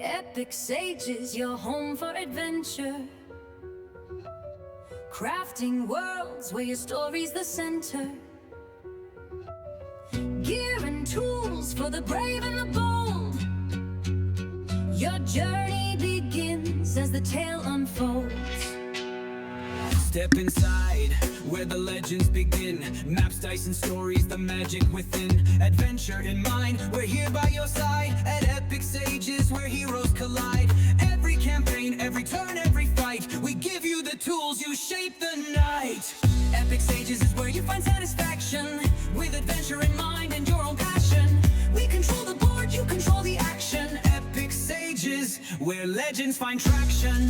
Epic sages, your home for adventure. Crafting worlds where your story's the center. Gear and tools for the brave and the bold. Your journey begins as the tale unfolds. Step inside where the legends begin. Maps, dice, and stories, the magic within. Adventure in mind, we're here by your side. At Epic Sages, where heroes collide. Every campaign, every turn, every fight, we give you the tools, you shape the night. Epic Sages is where you find satisfaction. With adventure in mind and your own passion. We control the board, you control the action. Epic Sages, where legends find traction.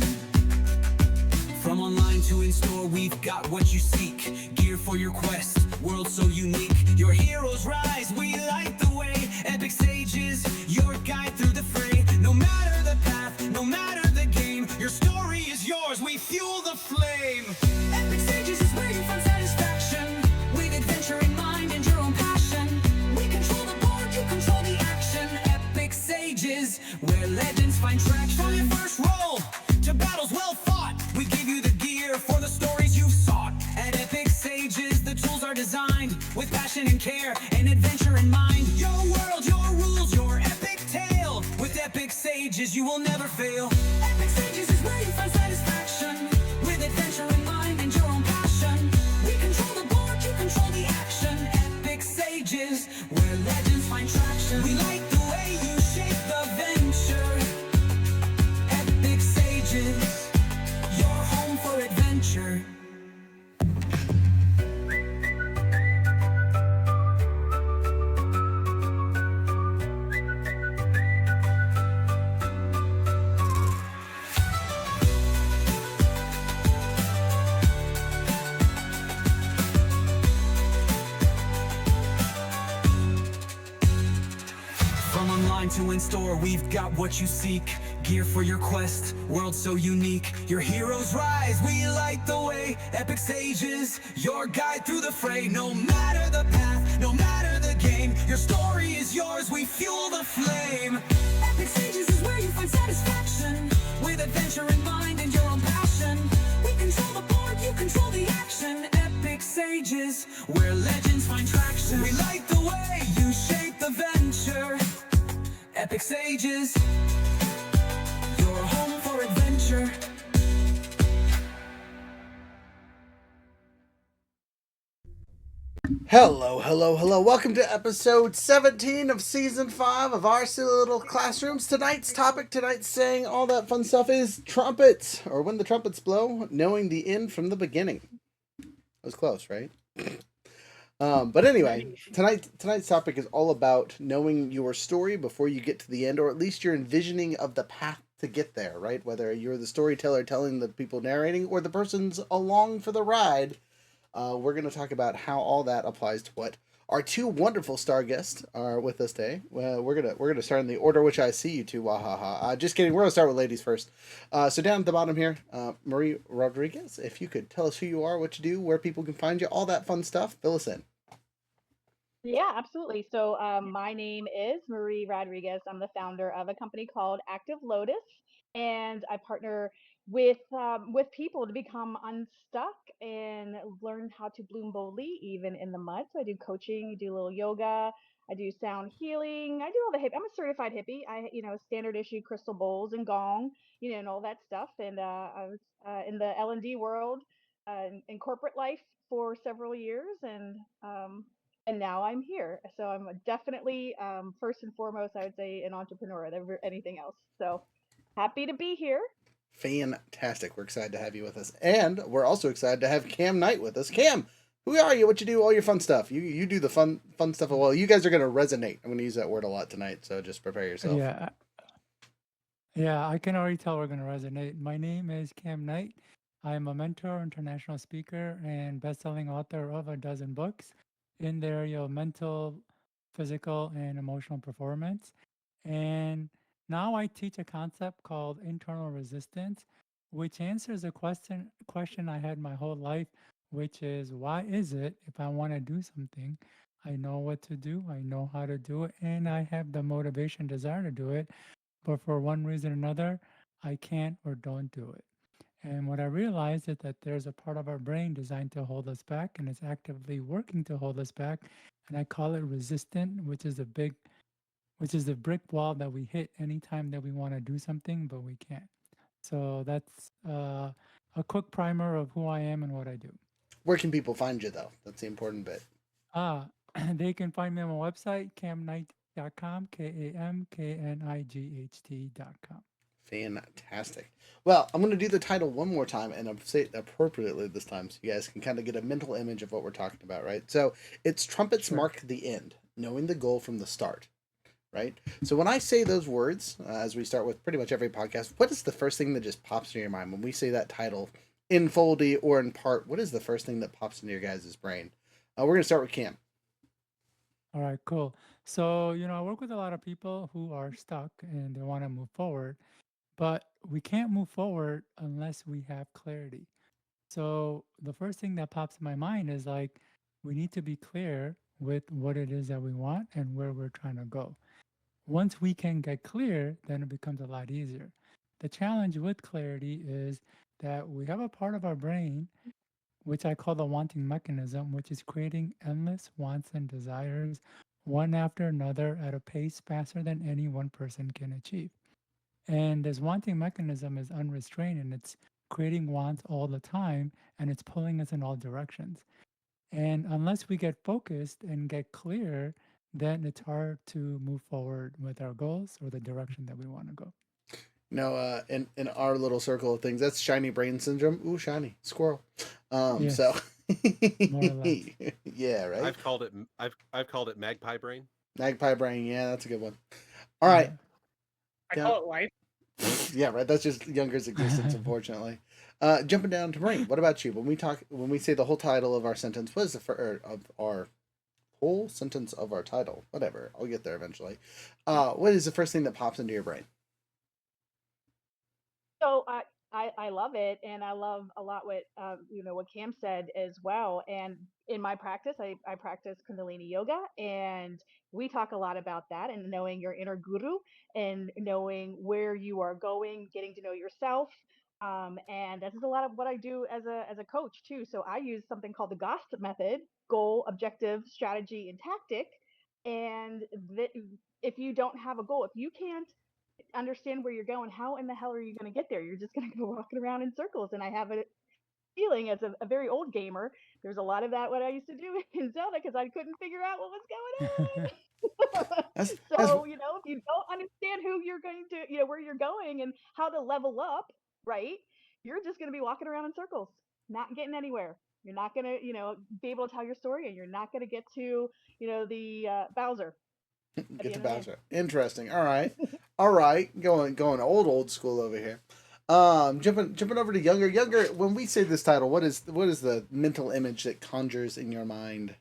From online to in-store, we've got what you seek. Gear for your quest, world so unique. Your heroes rise, we light the way. Epic Sages, your guide through the fray. No matter the path, no matter the game, your story is yours, we fuel the flame. Epic Sages is where you find satisfaction. With adventure in mind and your own passion. We control the board, you control the action. Epic Sages, where legends find traction. From your first roll to battles well fought, we give you the gear for the stories you've sought. At Epic Sages, the tools are designed with passion and care and adventure in mind. Your world, your rules, your epic tale. With Epic Sages, you will never fail. Epic Sages is where you find satisfaction. With adventure in mind and your own passion. We control the board, you control the action. Epic Sages, where legends find traction. We like the way you shape the venture. Epic Sages, your home for adventure. From online to in-store, we've got what you seek. Gear for your quest, world so unique. Your heroes rise, we light the way. Epic Sages, your guide through the fray. No matter the path, no matter the game, your story is yours, we fuel the flame. Epic Sages is where you find satisfaction. With adventure in mind and your own passion. We control the board, you control the action. Epic Sages, where legends find traction. We light the way, you shape the venture. Epic Sages, your home for adventure. Hello, hello, hello. Welcome to episode 17 of season 5 of our silly little classrooms. Tonight's topic, tonight's saying all that fun stuff is trumpets, or when the trumpets blow, knowing the end from the beginning. That was close, right? But anyway, tonight's topic is all about knowing your story before you get to the end, or at least your envisioning of the path to get there, right? Whether you're the storyteller telling the people narrating, or the person's along for the ride. We're going to talk about how all that applies to what our two wonderful star guests are with us today. We're gonna start in the order which I see you two. Wahaha. Just kidding. We're gonna start with ladies first. So down at the bottom here, Marie Rodriguez. If you could tell us who you are, what you do, where people can find you, all that fun stuff. Fill us in. Yeah, absolutely. So my name is Marie Rodriguez. I'm the founder of a company called Active Lotus, and I partner with people to become unstuck and learn how to bloom boldly, even in the mud. So I do coaching, do a little yoga, I do sound healing, I do all the hip. I'm a certified hippie. Standard issue crystal bowls and gong, and all that stuff. And I was in the L&D world, in corporate life for several years, and now I'm here. So I'm definitely, first and foremost, I would say an entrepreneur than anything else. So happy to be here. Fantastic. We're excited to have you with us, and we're also excited to have Kam Knight with us. Kam, who are you? What you do? All your fun stuff. You do the fun stuff. Well, you guys are going to resonate. I'm going to use that word a lot tonight, so just prepare yourself. Yeah, I can already tell we're going to resonate. My name is Kam Knight. I'm a mentor, international speaker, and best-selling author of a dozen books in the area of mental, physical, and emotional performance. And now I teach a concept called internal resistance, which answers a question I had my whole life, which is why is it if I want to do something, I know what to do, I know how to do it, and I have the motivation, desire to do it, but for one reason or another, I can't or don't do it. And what I realized is that there's a part of our brain designed to hold us back and it's actively working to hold us back. And I call it resistant, which is the brick wall that we hit anytime that we want to do something, but we can't. So that's a quick primer of who I am and what I do. Where can people find you though? That's the important bit. Ah, they can find me on my website, kamknight.com, KAMKNIGHT.com. Fantastic. Well, I'm going to do the title one more time, and I'll say it appropriately this time so you guys can kind of get a mental image of what we're talking about, right? So it's Trumpets Sure. Mark the End, knowing the goal from the start, right? So when I say those words, as we start with pretty much every podcast, what is the first thing that just pops in your mind when we say that title in foldy or in part? What is the first thing that pops into your guys' brain? We're going to start with Cam. All right, cool. So, I work with a lot of people who are stuck and they want to move forward, but we can't move forward unless we have clarity. So, the first thing that pops in my mind is like, we need to be clear with what it is that we want and where we're trying to go. Once we can get clear, then it becomes a lot easier. The challenge with clarity is that we have a part of our brain, which I call the wanting mechanism, which is creating endless wants and desires, one after another at a pace faster than any one person can achieve. And this wanting mechanism is unrestrained and it's creating wants all the time and it's pulling us in all directions. And unless we get focused and get clear, then it's hard to move forward with our goals or the direction that we want to go. In our little circle of things, that's shiny brain syndrome. Ooh, shiny squirrel. So Yes, more or less. yeah, right. I've called it magpie brain. Magpie brain. Yeah, that's a good one. All right. Yeah. I Down. call it life. Yeah, right. That's just Younger's existence, unfortunately. Jumping down to Brain. What about you? When we say the whole title of our sentence, what is the of our whole sentence of our title? Whatever. I'll get there eventually. What is the first thing that pops into your brain? So I love it, and I love a lot what what Cam said as well. And in my practice, I practice Kundalini yoga, and we talk a lot about that and knowing your inner guru and knowing where you are going, getting to know yourself. And this is a lot of what I do as a coach too. So I use something called the GOST method: goal, objective, strategy, and tactic. And that if you don't have a goal, if you can't understand where you're going, how in the hell are you going to get there? You're just going to go walking around in circles. And I have a feeling as a very old gamer, there's a lot of that what I used to do in Zelda because I couldn't figure out what was going on. That's So, if you don't understand who you're going to, where you're going and how to level up, right? You're just going to be walking around in circles, not getting anywhere. You're not going to, be able to tell your story and you're not going to get to, the Bowser at get the to end of the game. Bowser. Interesting. All right. All right. Going old school over here. Jumping over to Younger. When we say this title, what is the mental image that conjures in your mind?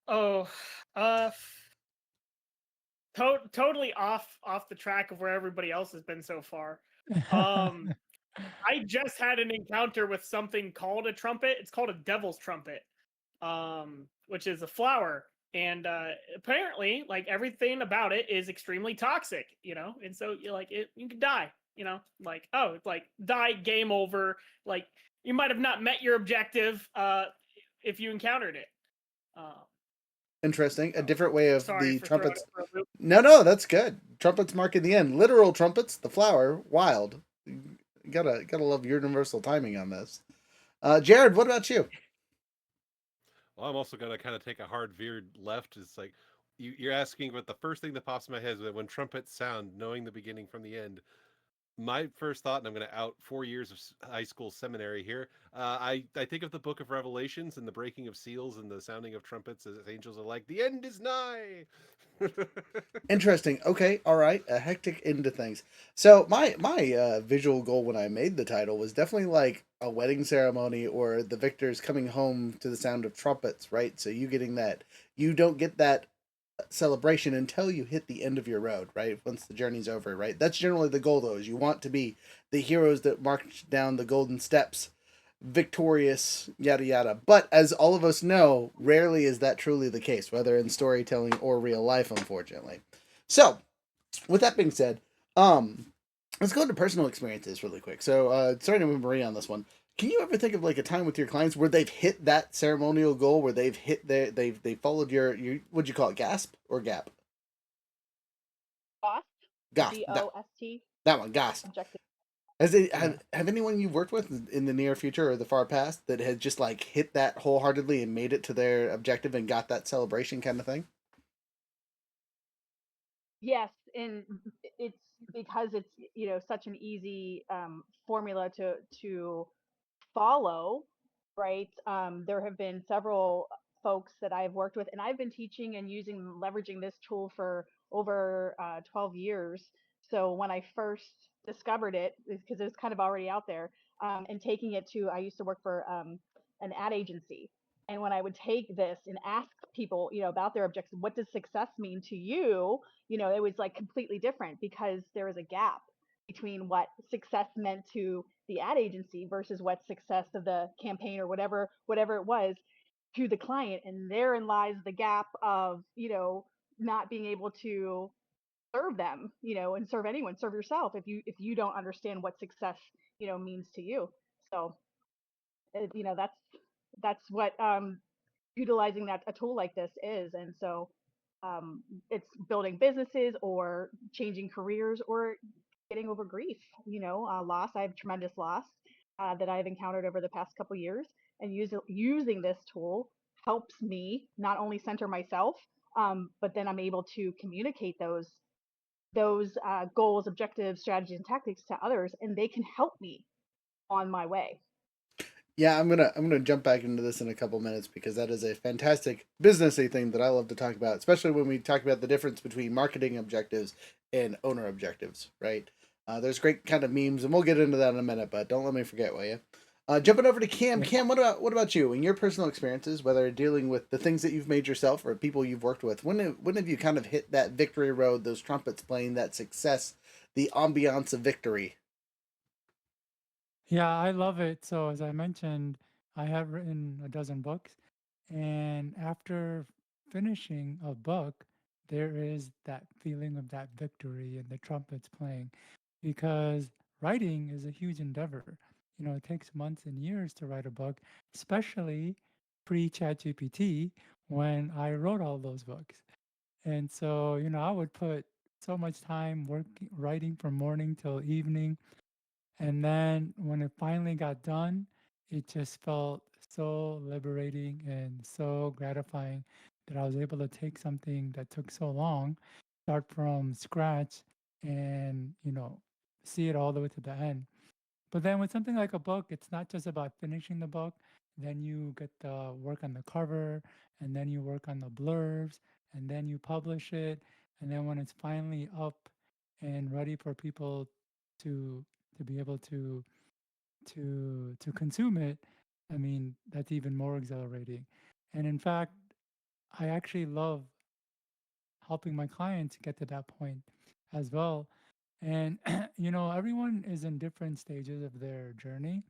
Oh, totally off the track of where everybody else has been so far. Um, I just had an encounter with something called a trumpet. It's called a devil's trumpet, which is a flower. And apparently, like everything about it is extremely toxic, and so you could die, like, oh, it's like die, game over. Like you might have not met your objective if you encountered it. Interesting. A So different way of sorry the for throwing trumpets. it for a loop. No, that's good. Trumpets marking the end. Literal trumpets, the flower, wild. You gotta love universal timing on this. Jared, what about you? Well, I'm also gonna kind of take a hard veered left. It's like you're asking what the first thing that pops in my head is when trumpets sound, knowing the beginning from the end. My first thought, and I'm going to out 4 years of high school seminary here. I think of the Book of Revelations and the breaking of seals and the sounding of trumpets as angels are like, the end is nigh. Interesting. Okay, all right. A hectic end to things. So my visual goal when I made the title was definitely like a wedding ceremony or the victors coming home to the sound of trumpets, right? So you getting that. You don't get that celebration until you hit the end of your road, right? Once the journey's over, right? That's generally the goal, though, is you want to be the heroes that march down the golden steps, victorious, yada yada. But as all of us know, rarely is that truly the case, whether in storytelling or real life, unfortunately. So, with that being said, um, let's go into personal experiences really quick. So, starting with Marie on this one. Can you ever think of like a time with your clients where they've hit that ceremonial goal, where they've hit they've followed your what'd you call it, gasp or gap? GOST, Gasp. GOST, That one, gasp. objective. Has it Yeah. have anyone you've worked with in the near future or the far past that had just like hit that wholeheartedly and made it to their objective and got that celebration kind of thing? Yes, and it's because it's such an easy formula to follow, right? There have been several folks that I've worked with, and I've been teaching and leveraging this tool for over 12 years. So when I first discovered it, because it was kind of already out there, and taking it to, I used to work for an ad agency. And when I would take this and ask people, about their objectives, what does success mean to you? It was like completely different because there was a gap between what success meant to the ad agency versus what success of the campaign or whatever it was to the client, and therein lies the gap of not being able to serve them, and serve anyone, serve yourself, if you don't understand what success means to you. So that's what utilizing that a tool like this is. And so it's building businesses or changing careers or getting over grief, loss. I have tremendous loss that I've encountered over the past couple years, and using this tool helps me not only center myself, but then I'm able to communicate those goals, objectives, strategies, and tactics to others, and they can help me on my way. Yeah, I'm gonna jump back into this in a couple minutes because that is a fantastic businessy thing that I love to talk about, especially when we talk about the difference between marketing objectives and owner objectives, right? There's great kind of memes, and we'll get into that in a minute, but don't let me forget, will you? Jumping over to Cam. Yeah. Cam, what about you in your personal experiences, whether dealing with the things that you've made yourself or people you've worked with? When have you kind of hit that victory road? Those trumpets playing, that success, the ambiance of victory. Yeah, I love it. So, as I mentioned, I have written a dozen books, and after finishing a book, there is that feeling of that victory and the trumpets playing because writing is a huge endeavor. It takes months and years to write a book, especially pre ChatGPT when I wrote all those books. And so, I would put so much time working, writing from morning till evening, and then when it finally got done, it just felt so liberating and so gratifying that I was able to take something that took so long, start from scratch, and, see it all the way to the end. But then with something like a book, it's not just about finishing the book. Then you get to work on the cover, and then you work on the blurbs, and then you publish it. And then when it's finally up and ready for people to be able to consume it, I mean, that's even more exhilarating. And in fact, I actually love helping my clients get to that point as well. And everyone is in different stages of their journey.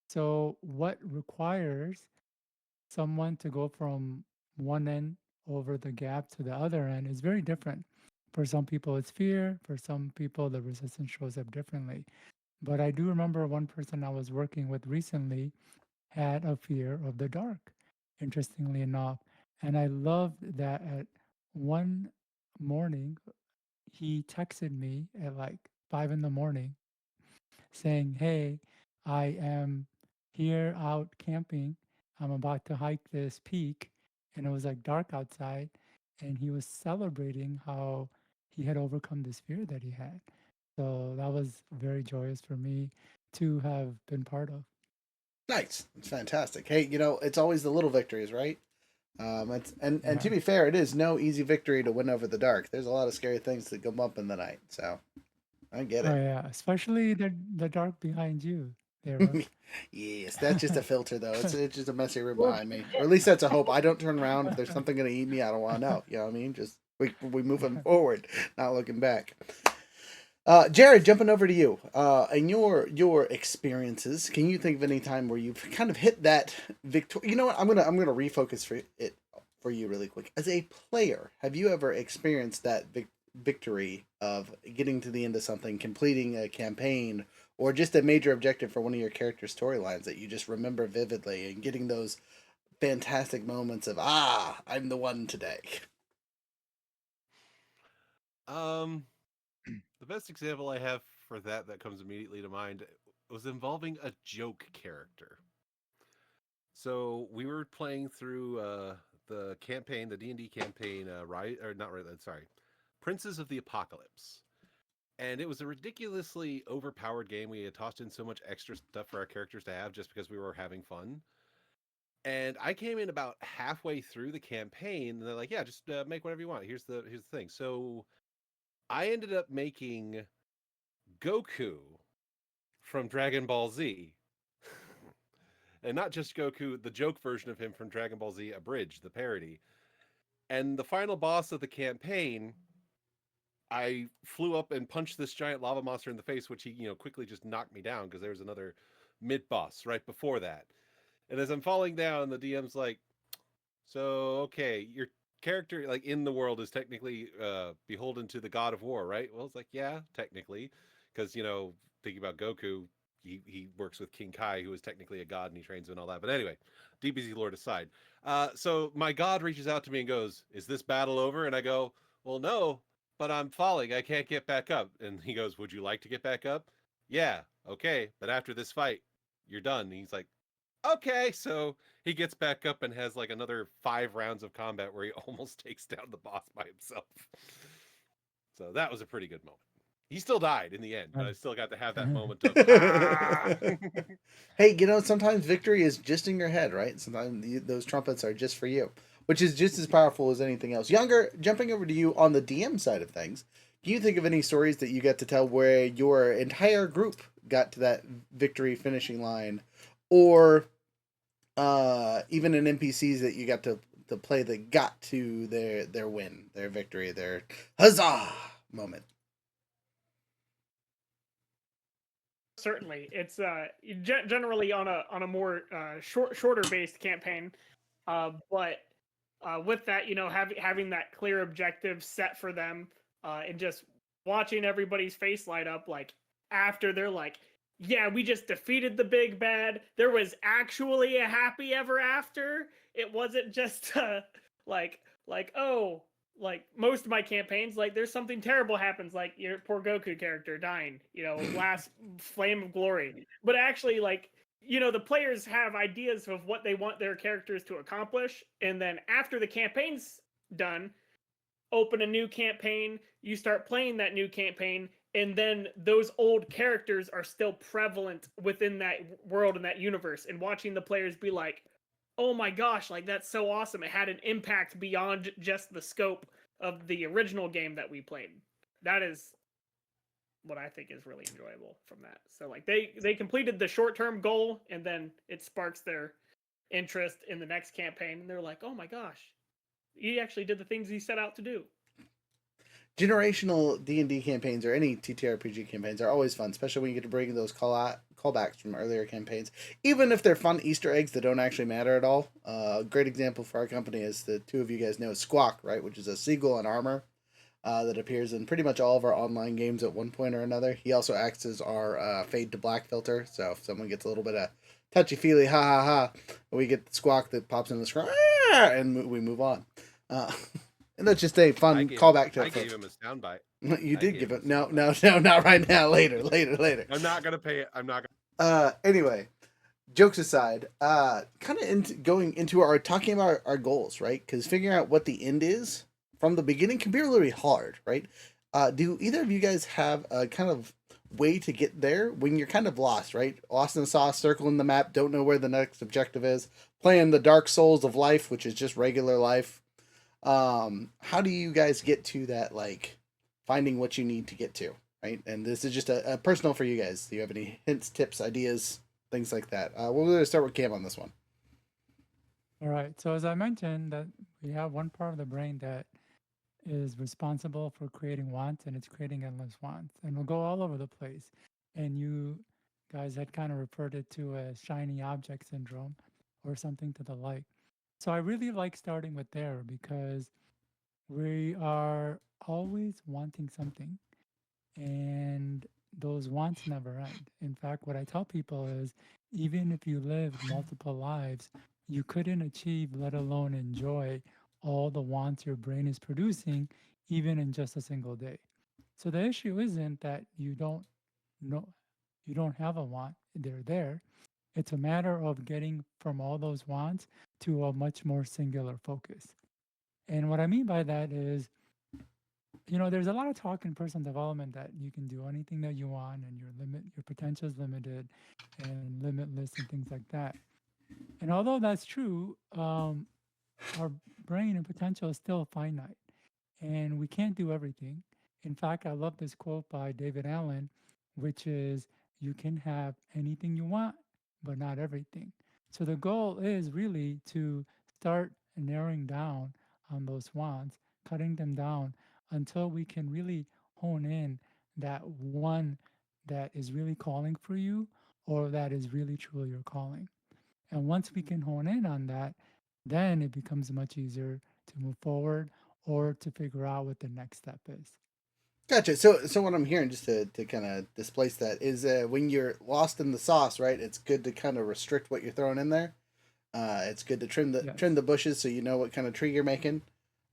So what requires someone to go from one end over the gap to the other end is very different. For some people, it's fear. For some people, the resistance shows up differently. But I do remember one person I was working with recently had a fear of the dark, interestingly enough. And I loved that at one morning, he texted me at like 5 in the morning saying, "Hey, I am here out camping. I'm about to hike this peak." And it was like dark outside. And he was celebrating how he had overcome this fear that he had. So that was very joyous for me to have been part of. Nice. It's fantastic. Hey, it's always the little victories, right? And to Yeah. be fair, it is no easy victory to win over the dark. There's a lot of scary things that go bump in the night. So I get Oh it. yeah. Especially the dark behind you there, Russ. Yes, that's just a filter though. It's just a messy room Well, behind me, or at least that's a hope. I don't turn around if there's something gonna eat me. I don't want to know. You know what I mean? Just we moving forward, not looking back. Jared, jumping over to you. In your experiences, can you think of any time where you've kind of hit that victory? You know what? I'm gonna refocus for it for you really quick. As a player, have you ever experienced victory of getting to the end of something, completing a campaign, or just a major objective for one of your character storylines that you just remember vividly, and getting those fantastic moments of I'm the one today. Um, the best example I have for that that comes immediately to mind was involving a joke character. So we were playing through the campaign, the D&D campaign, right or not right, sorry, Princes of the Apocalypse. And it was a ridiculously overpowered game. We had tossed in so much extra stuff for our characters to have just because we were having fun. And I came in about halfway through the campaign, and they're like, "Yeah, just make whatever you want. Here's the thing." So I ended up making Goku from Dragon Ball Z, and not just Goku, the joke version of him from Dragon Ball Z Abridged, the parody. And the final boss of the campaign, I flew up and punched this giant lava monster in the face, which he, quickly just knocked me down because there was another mid boss right before that. And as I'm falling down, the DM's like, "So, okay, your character, like in the world, is technically beholden to the god of war, right?" Well, it's like, yeah, technically, because thinking about Goku, he works with King Kai, who is technically a god, and he trains him and all that. But anyway, DBZ lore aside, so my god reaches out to me and goes, "Is this battle over?" And I go, "Well, no, but I'm falling. I can't get back up." And he goes, "Would you like to get back up?" "Yeah, okay, but after this fight, you're done." And he's like, "Okay." So he gets back up and has like another 5 rounds of combat where he almost takes down the boss by himself. So that was a pretty good moment. He still died in the end, but I Nice. still got to have that moment of ah. Hey, sometimes victory is just in your head, right? Sometimes those trumpets are just for you, which is just as powerful as anything else. Younger, jumping over to you on the DM side of things, can you think of any stories that you got to tell where your entire group got to that victory finishing line, or even in NPCs that you got to play that got to their win, their victory, their huzzah moment? Certainly, it's generally on a more shorter based campaign, but with that, having that clear objective set for them, and just watching everybody's face light up, like after they're like, "Yeah, we just defeated the big bad. There was actually a happy ever after. It wasn't just like oh." Like most of my campaigns, like there's something terrible happens, like your poor Goku character dying, last flame of glory. But actually, like, the players have ideas of what they want their characters to accomplish, and then after the campaign's done, open a new campaign, you start playing that new campaign, and then those old characters are still prevalent within that world and that universe, and watching the players be like, "Oh my gosh, like that's so awesome. It had an impact beyond just the scope of the original game that we played." That is what I think is really enjoyable from that. So like they completed the short-term goal, and then it sparks their interest in the next campaign, and they're like, "Oh my gosh, he actually did the things he set out to do." Generational D&D campaigns or any TTRPG campaigns are always fun, especially when you get to bring those callbacks from earlier campaigns, even if they're fun Easter eggs that don't actually matter at all. A great example for our company is the two of you guys know Squawk, right, which is a seagull in armor that appears in pretty much all of our online games at one point or another. He also acts as our fade to black filter, so if someone gets a little bit of touchy feely, ha ha ha, we get the Squawk that pops in the screen, and we move on. Uh, and that's just a fun callback to it. I gave him a soundbite. You did give it. No, not right now. Later. I'm not gonna pay it. I'm not Anyway, jokes aside, kind of going into our talking about our goals, right? Because figuring out what the end is from the beginning can be really hard, right? Do either of you guys have a kind of way to get there when you're kind of lost, right? Lost in the sauce, circling the map, don't know where the next objective is, playing the Dark Souls of life, which is just regular life. How do you guys get to that, like, finding what you need to get to, right? And this is just a personal for you guys. Do you have any hints, tips, ideas, things like that? We're going to start with Cam on this one. All right. So as I mentioned, that we have one part of the brain that is responsible for creating wants, and it's creating endless wants, and will go all over the place. And you guys had kind of referred it to as shiny object syndrome or something to the like. So I really like starting with there because we are always wanting something, and those wants never end. In fact, what I tell people is even if you lived multiple lives, you couldn't achieve, let alone enjoy, all the wants your brain is producing, even in just a single day. So the issue isn't that know you don't have a want, they're there. It's a matter of getting from all those wants to a much more singular focus. And what I mean by that is, there's a lot of talk in personal development that you can do anything that you want and your potential is limited and limitless and things like that. And although that's true, our brain and potential is still finite and we can't do everything. In fact, I love this quote by David Allen, which is, you can have anything you want, but not everything. So the goal is really to start narrowing down on those wants, cutting them down until we can really hone in that one that is really calling for you or that is really truly your calling. And once we can hone in on that, then it becomes much easier to move forward or to figure out what the next step is. Gotcha. So what I'm hearing, just to kind of displace that, is when you're lost in the sauce, right? It's good to kind of restrict what you're throwing in there. It's good to trim Yes. the bushes so you know what kind of tree you're making,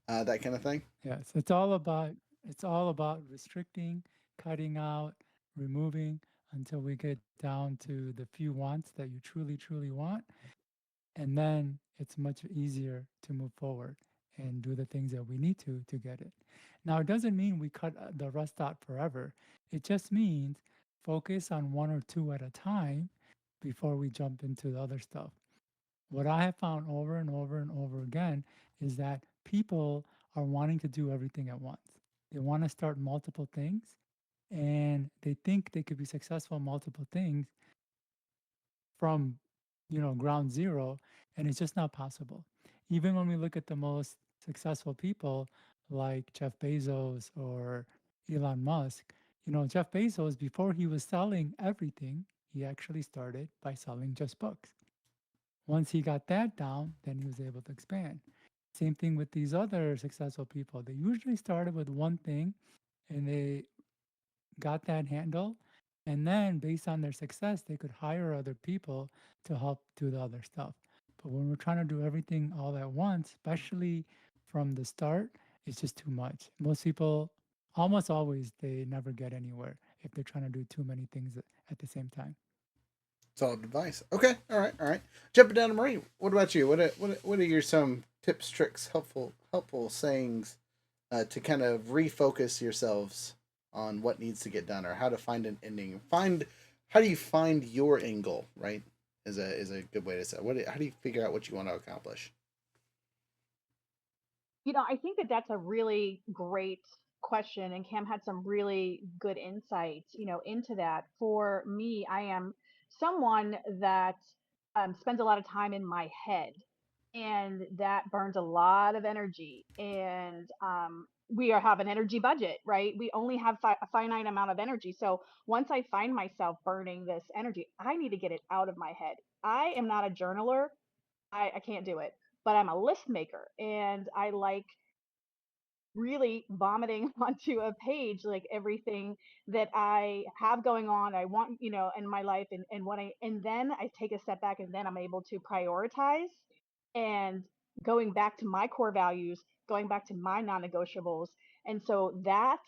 that kind of thing. Yes. It's all about restricting, cutting out, removing until we get down to the few wants that you truly, truly want. And then it's much easier to move forward and do the things that we need to get it. Now, it doesn't mean we cut the rest out forever. It just means focus on one or two at a time before we jump into the other stuff. What I have found over and over and over again is that people are wanting to do everything at once. They want to start multiple things and they think they could be successful in multiple things from ground zero, and it's just not possible. Even when we look at the most successful people like Jeff Bezos or Elon Musk, Jeff Bezos, before he was selling everything, he actually started by selling just books. Once he got that down, then he was able to expand. Same thing with these other successful people. They usually started with one thing and they got that handle. And then based on their success, they could hire other people to help do the other stuff. But when we're trying to do everything all at once, especially from the start, it's just too much. Most people, almost always, they never get anywhere if they're trying to do too many things at the same time. Solid advice. Okay, all right. Jumping down to Marie. What about you? What are your some tips, tricks, helpful sayings to kind of refocus yourselves on what needs to get done or how to find an ending? How do you find your end goal? Right, is a good way to say. How do you figure out what you want to accomplish? I think that that's a really great question, and Cam had some really good insights, into that. For me, I am someone that spends a lot of time in my head, and that burns a lot of energy. And have an energy budget, right? We only have a finite amount of energy. So once I find myself burning this energy, I need to get it out of my head. I am not a journaler. I can't do it, but I'm a list maker, and I like really vomiting onto a page like everything that I have going on, I want, in my life, and then I take a step back and then I'm able to prioritize and going back to my core values, going back to my non-negotiables. And so that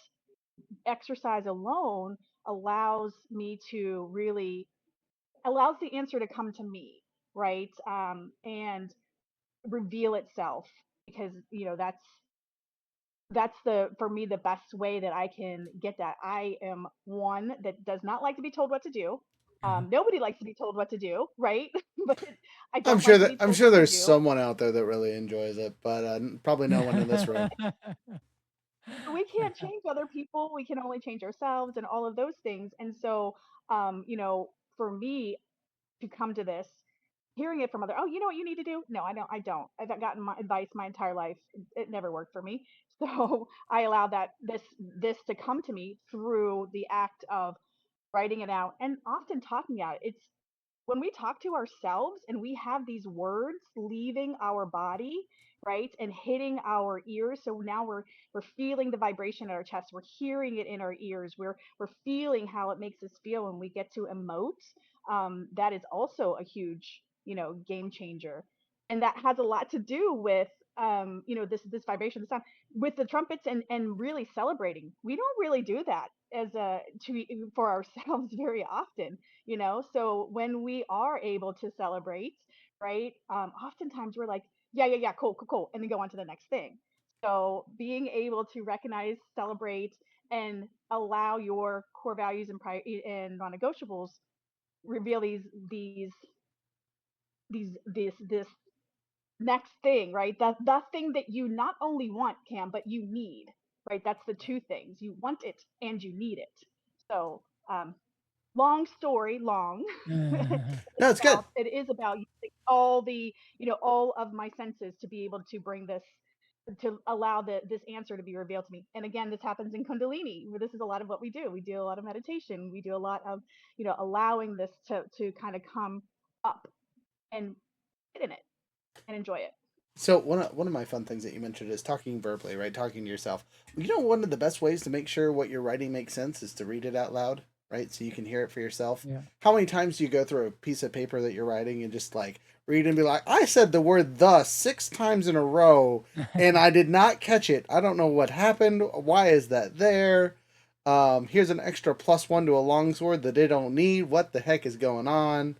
exercise alone allows me to really allows the answer to come to me, right? And reveal itself, because that's the for me the best way that I can get that. I am one that does not like to be told what to do. Nobody likes to be told what to do, right? But I don't like to be I'm told sure what to there's do. someone out there that really enjoys it, but probably no one in this room. We can't change other people. We can only change ourselves and all of those things. And so, for me to come to this, hearing it from other, oh, you know what you need to do? No, I don't. I don't. I've gotten my advice my entire life. It never worked for me. So I allow that this to come to me through the act of writing it out and often talking about it. when we talk to ourselves and we have these words leaving our body, right, and hitting our ears, so now we're feeling the vibration in our chest, we're hearing it in our ears, we're feeling how it makes us feel when we get to emote. That is also a huge, game changer, and that has a lot to do with this vibration, the sound, with the trumpets, and really celebrating. We don't really do that as a to for ourselves very often, so when we are able to celebrate, right, oftentimes we're like, yeah, yeah, yeah, cool, cool, cool, and then go on to the next thing. So being able to recognize, celebrate, and allow your core values and non-negotiables, reveal this next thing, right? The thing that you not only want, Cam, but you need, right? That's the two things: you want it and you need it. So, long story long. No, it's good. It is about using all the, all of my senses to be able to bring this, to allow this answer to be revealed to me. And again, this happens in Kundalini, where this is a lot of what we do. We do a lot of meditation. We do a lot of, allowing this to kind of come up and sit in it and enjoy it. So one of my fun things that you mentioned is talking verbally, right? Talking to yourself. One of the best ways to make sure what you're writing makes sense is to read it out loud, right? So you can hear it for yourself. Yeah. How many times do you go through a piece of paper that you're writing and just like read and be like, I said the word "the" 6 times in a row and I did not catch it. I don't know what happened. Why is that there? Here's an extra +1 to a longsword that they don't need. What the heck is going on?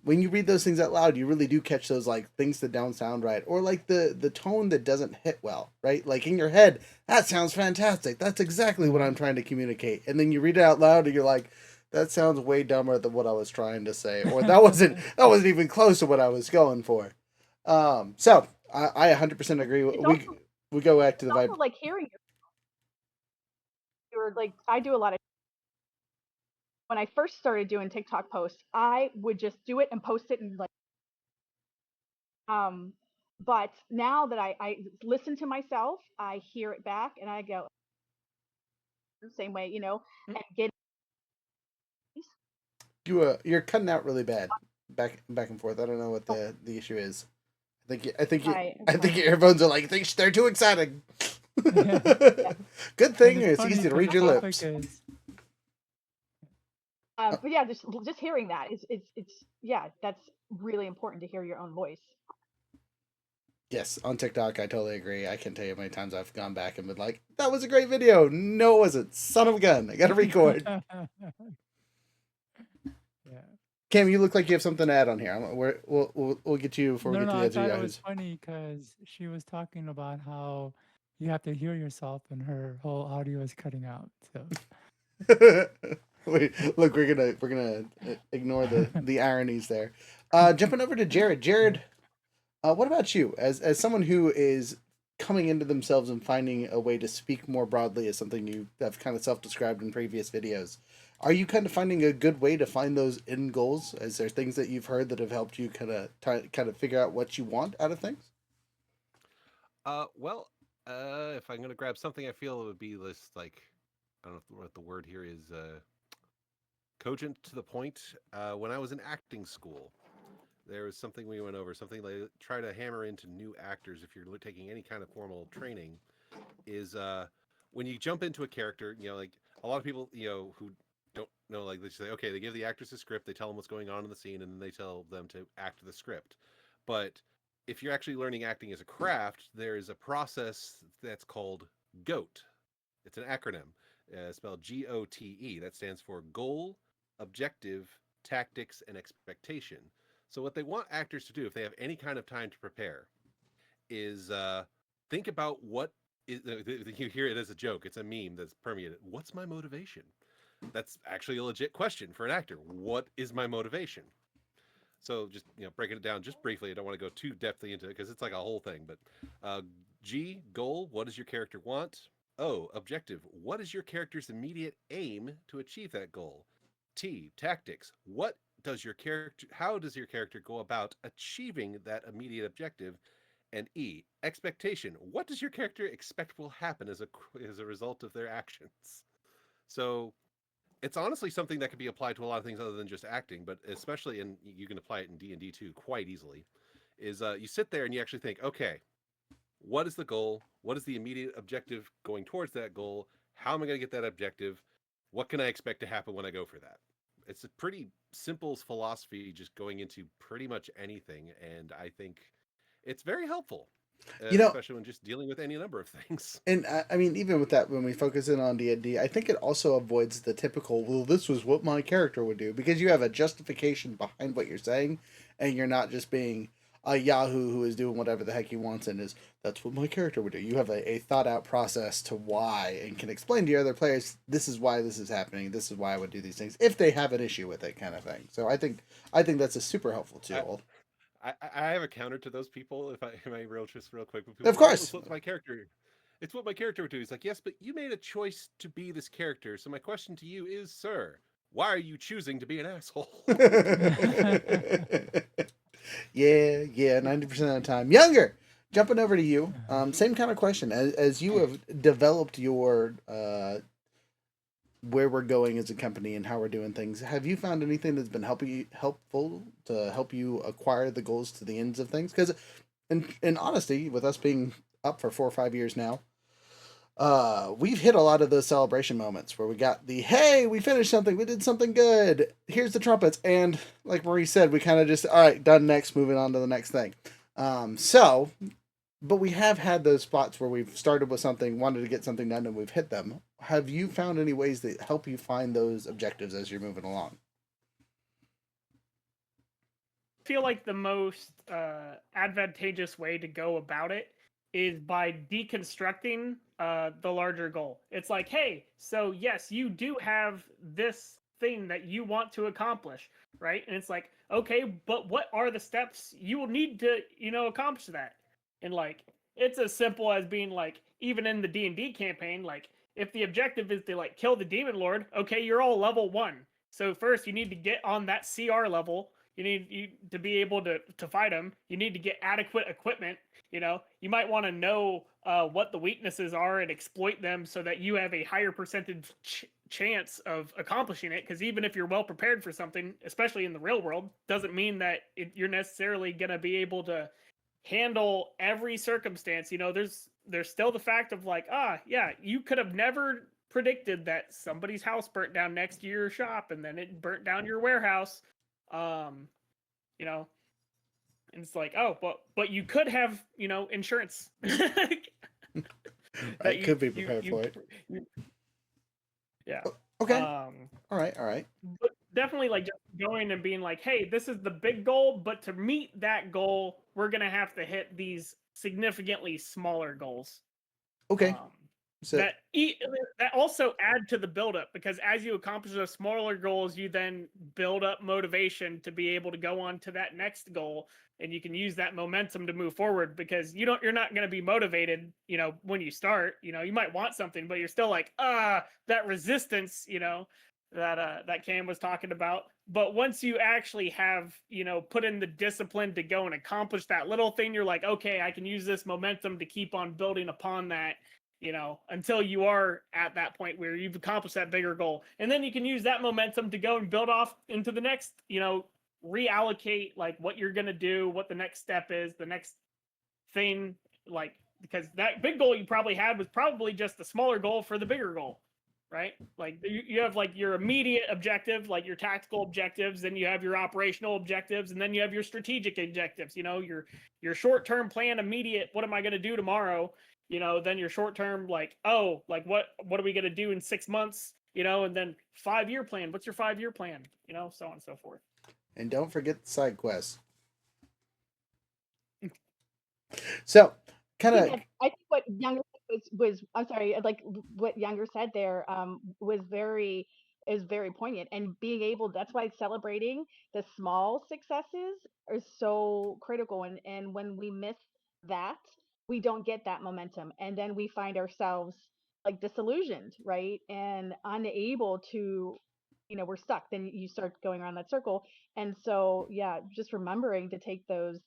When you read those things out loud, you really do catch those like things that don't sound right, or like the tone that doesn't hit well, right? Like in your head, that sounds fantastic. That's exactly what I'm trying to communicate. And then you read it out loud, and you're like, that sounds way dumber than what I was trying to say, or that wasn't even close to what I was going for. So I 100% agree. It's also, We go back to the it's also vibe. like hearing your, like, I do a lot of, when I first started doing TikTok posts, I would just do it and post it, and like, um but now that I listen to myself, I hear it back and I go the same way, and get You're cutting out really bad, back and forth. I don't know what the issue is. my I think my your earphones are like they're too exciting. yeah. Good And thing it's it's funny easy to because read the your topic lips. is But yeah, just hearing that is, it's yeah, that's really important, to hear your own voice. Yes, on TikTok, I totally agree. I can't tell you how many times I've gone back and been like, "That was a great video." No, it wasn't. Son of a gun. I got to record. yeah. Cam, you look like you have something to add on here. We'll get to you before we No, get no, to the I other thought it was Yahoos. funny because she was talking about how you have to hear yourself and her whole audio is cutting out. So Wait, look, we're gonna ignore the ironies there. Jumping over to Jared. yeah. Jared, what about you? As someone who is coming into themselves and finding a way to speak more broadly as something you have kind of self-described in previous videos, are you kind of finding a good way to find those end goals? Is there things that you've heard that have helped you kind of figure out what you want out of things? Well, if I'm gonna grab something, I feel it would be this like I don't know what the word here is. Cogent to the point. When I was in acting school, there was something we went over, something they try to hammer into new actors if you're taking any kind of formal training, is when you jump into a character, like a lot of people, who don't know, like they say, okay, they give the actors a script, they tell them what's going on in the scene, and then they tell them to act the script. But if you're actually learning acting as a craft, there is a process that's called GOAT. It's an acronym, spelled GOTE. That stands for goal, objective, tactics, and expectation. So what they want actors to do, if they have any kind of time to prepare, is think about what is. You hear it as a joke. It's a meme that's permeated. What's my motivation? That's actually a legit question for an actor. What is my motivation? So just breaking it down just briefly. I don't want to go too depthly into it because it's like a whole thing. But uh, G, goal. What does your character want? O, objective. What is your character's immediate aim to achieve that goal? T, tactics. What does your character? How does your character go about achieving that immediate objective? And E, expectation. What does your character expect will happen as a result of their actions? So it's honestly something that could be applied to a lot of things other than just acting, but especially in you can apply it in D&D too quite easily. Is you sit there and you actually think, okay, what is the goal? What is the immediate objective going towards that goal? How am I going to get that objective? What can I expect to happen when I go for that? It's a pretty simple philosophy just going into pretty much anything, and I think it's very helpful, You know, especially when just dealing with any number of things. and I mean, even with that, when we focus in on D&D, I think it also avoids the typical, well, this was what my character would do, because you have a justification behind what you're saying, and you're not just being a Yahoo who is doing whatever the heck he wants and is, that's what my character would do. You have a thought out process to why and can explain to your other players, this is why this is happening, this is why I would do these things, if they have an issue with it, kind of thing. So I think that's a super helpful I, tool. I have a counter to those people. If I real quick, with people Of say, "Well, it's course. what my character, it's what my character would do." He's like, "Yes, but you made a choice to be this character. So my question to you is, sir, why are you choosing to be an asshole?" Yeah, yeah, 90% of the time. Younger. Jumping over to you. Same kind of question. As you have developed your where we're going as a company and how we're doing things, have you found anything that's been helpful to help you acquire the goals to the ends of things? Because in honesty, with us being up for 4 or 5 years now, we've hit a lot of those celebration moments where we got the hey, we finished something, we did something good, here's the trumpets, and like Marie said, we kind of just all right, done, next, moving on to the next thing. So but we have had those spots where we've started with something, wanted to get something done, and we've hit them. Have you found any ways that help you find those objectives as you're moving along? Feel like the most advantageous way to go about it is by deconstructing the larger goal. It's like, hey, so yes, you do have this thing that you want to accomplish, right? And it's like, okay, but what are the steps you will need to, accomplish that? And like, it's as simple as being like, even in the D&D campaign, like, if the objective is to like kill the demon lord, okay, you're all level 1. So first you need to get on that CR level. You to be able to fight them. You need to get adequate equipment. You might want to know what the weaknesses are and exploit them so that you have a higher percentage chance of accomplishing it. Because even if you're well prepared for something, especially in the real world, doesn't mean that you're necessarily going to be able to handle every circumstance. There's still the fact of like, yeah, you could have never predicted that somebody's house burnt down next to your shop and then it burnt down your warehouse. um you know and it's like, oh, but you could have, insurance. I that could be prepared for it. you yeah. Okay. um All right. All right. but definitely like just going and being like, hey, this is the big goal, but to meet that goal we're gonna have to hit these significantly smaller goals. Okay. um So that also add to the buildup, because as you accomplish those smaller goals, you then build up motivation to be able to go on to that next goal, and you can use that momentum to move forward, because you're not going to be motivated, when you start. You might want something, but you're still like, that resistance, that Cam was talking about. But once you actually have, put in the discipline to go and accomplish that little thing, you're like, okay, I can use this momentum to keep on building upon that, until you are at that point where you've accomplished that bigger goal. And then you can use that momentum to go and build off into the next, reallocate like what you're going to do, what the next step is, the next thing, like, because that big goal you probably had was probably just a smaller goal for the bigger goal, right? Like you have like your immediate objective, like your tactical objectives, then you have your operational objectives, and then you have your strategic objectives, your short-term plan, immediate, what am I going to do tomorrow? Then your short term, like, oh, like what are we going to do in 6 months? And then 5-year plan. What's your 5-year plan? So on and so forth. and don't forget the side quests. So kind of I think what Younger was I'm sorry, like what Younger said there was very poignant, and being able, that's why celebrating the small successes are so critical, and when we miss that, we don't get that momentum, and then we find ourselves like disillusioned, right? And unable to, we're stuck. Then you start going around that circle. And so yeah, just remembering to take those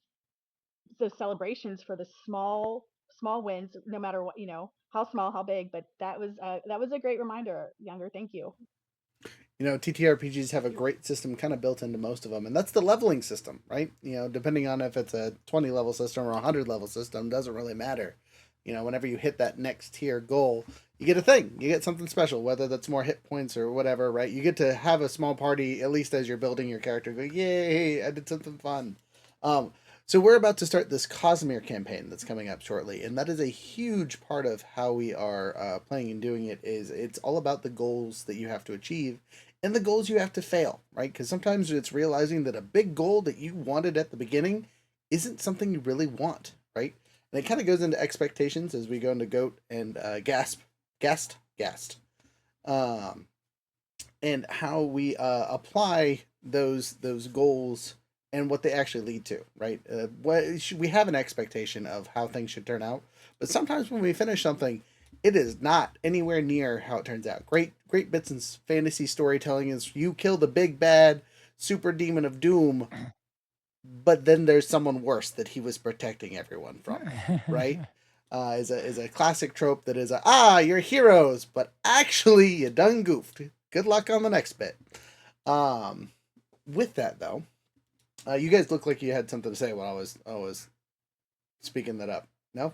celebrations for the small wins, no matter what, how small, how big. But that was a great reminder, Younger. Thank you. TTRPGs have a great system kind of built into most of them, and that's the leveling system, right? Depending on if it's a 20 level system or a 100 level system, doesn't really matter. Whenever you hit that next tier goal, you get a thing. You get something special, whether that's more hit points or whatever, right? You get to have a small party, at least as you're building your character, go, yay, I did something fun. Um, so we're about to start this Cosmere campaign that's coming up shortly, and that is a huge part of how we are playing and doing it. Is it's all about the goals that you have to achieve and the goals you have to fail, right? Because sometimes it's realizing that a big goal that you wanted at the beginning isn't something you really want, right? And it kind of goes into expectations as we go into goat and gassed, um, and how we apply those goals and what they actually lead to, right? We have an expectation of how things should turn out, but sometimes when we finish something, it is not anywhere near how it turns out. Great bits in fantasy storytelling is you kill the big bad super demon of doom, but then there's someone worse that he was protecting everyone from, right? Is a classic trope that is you're heroes, but actually you done goofed. Good luck on the next bit. With that though, you guys look like you had something to say while I was speaking that up. No?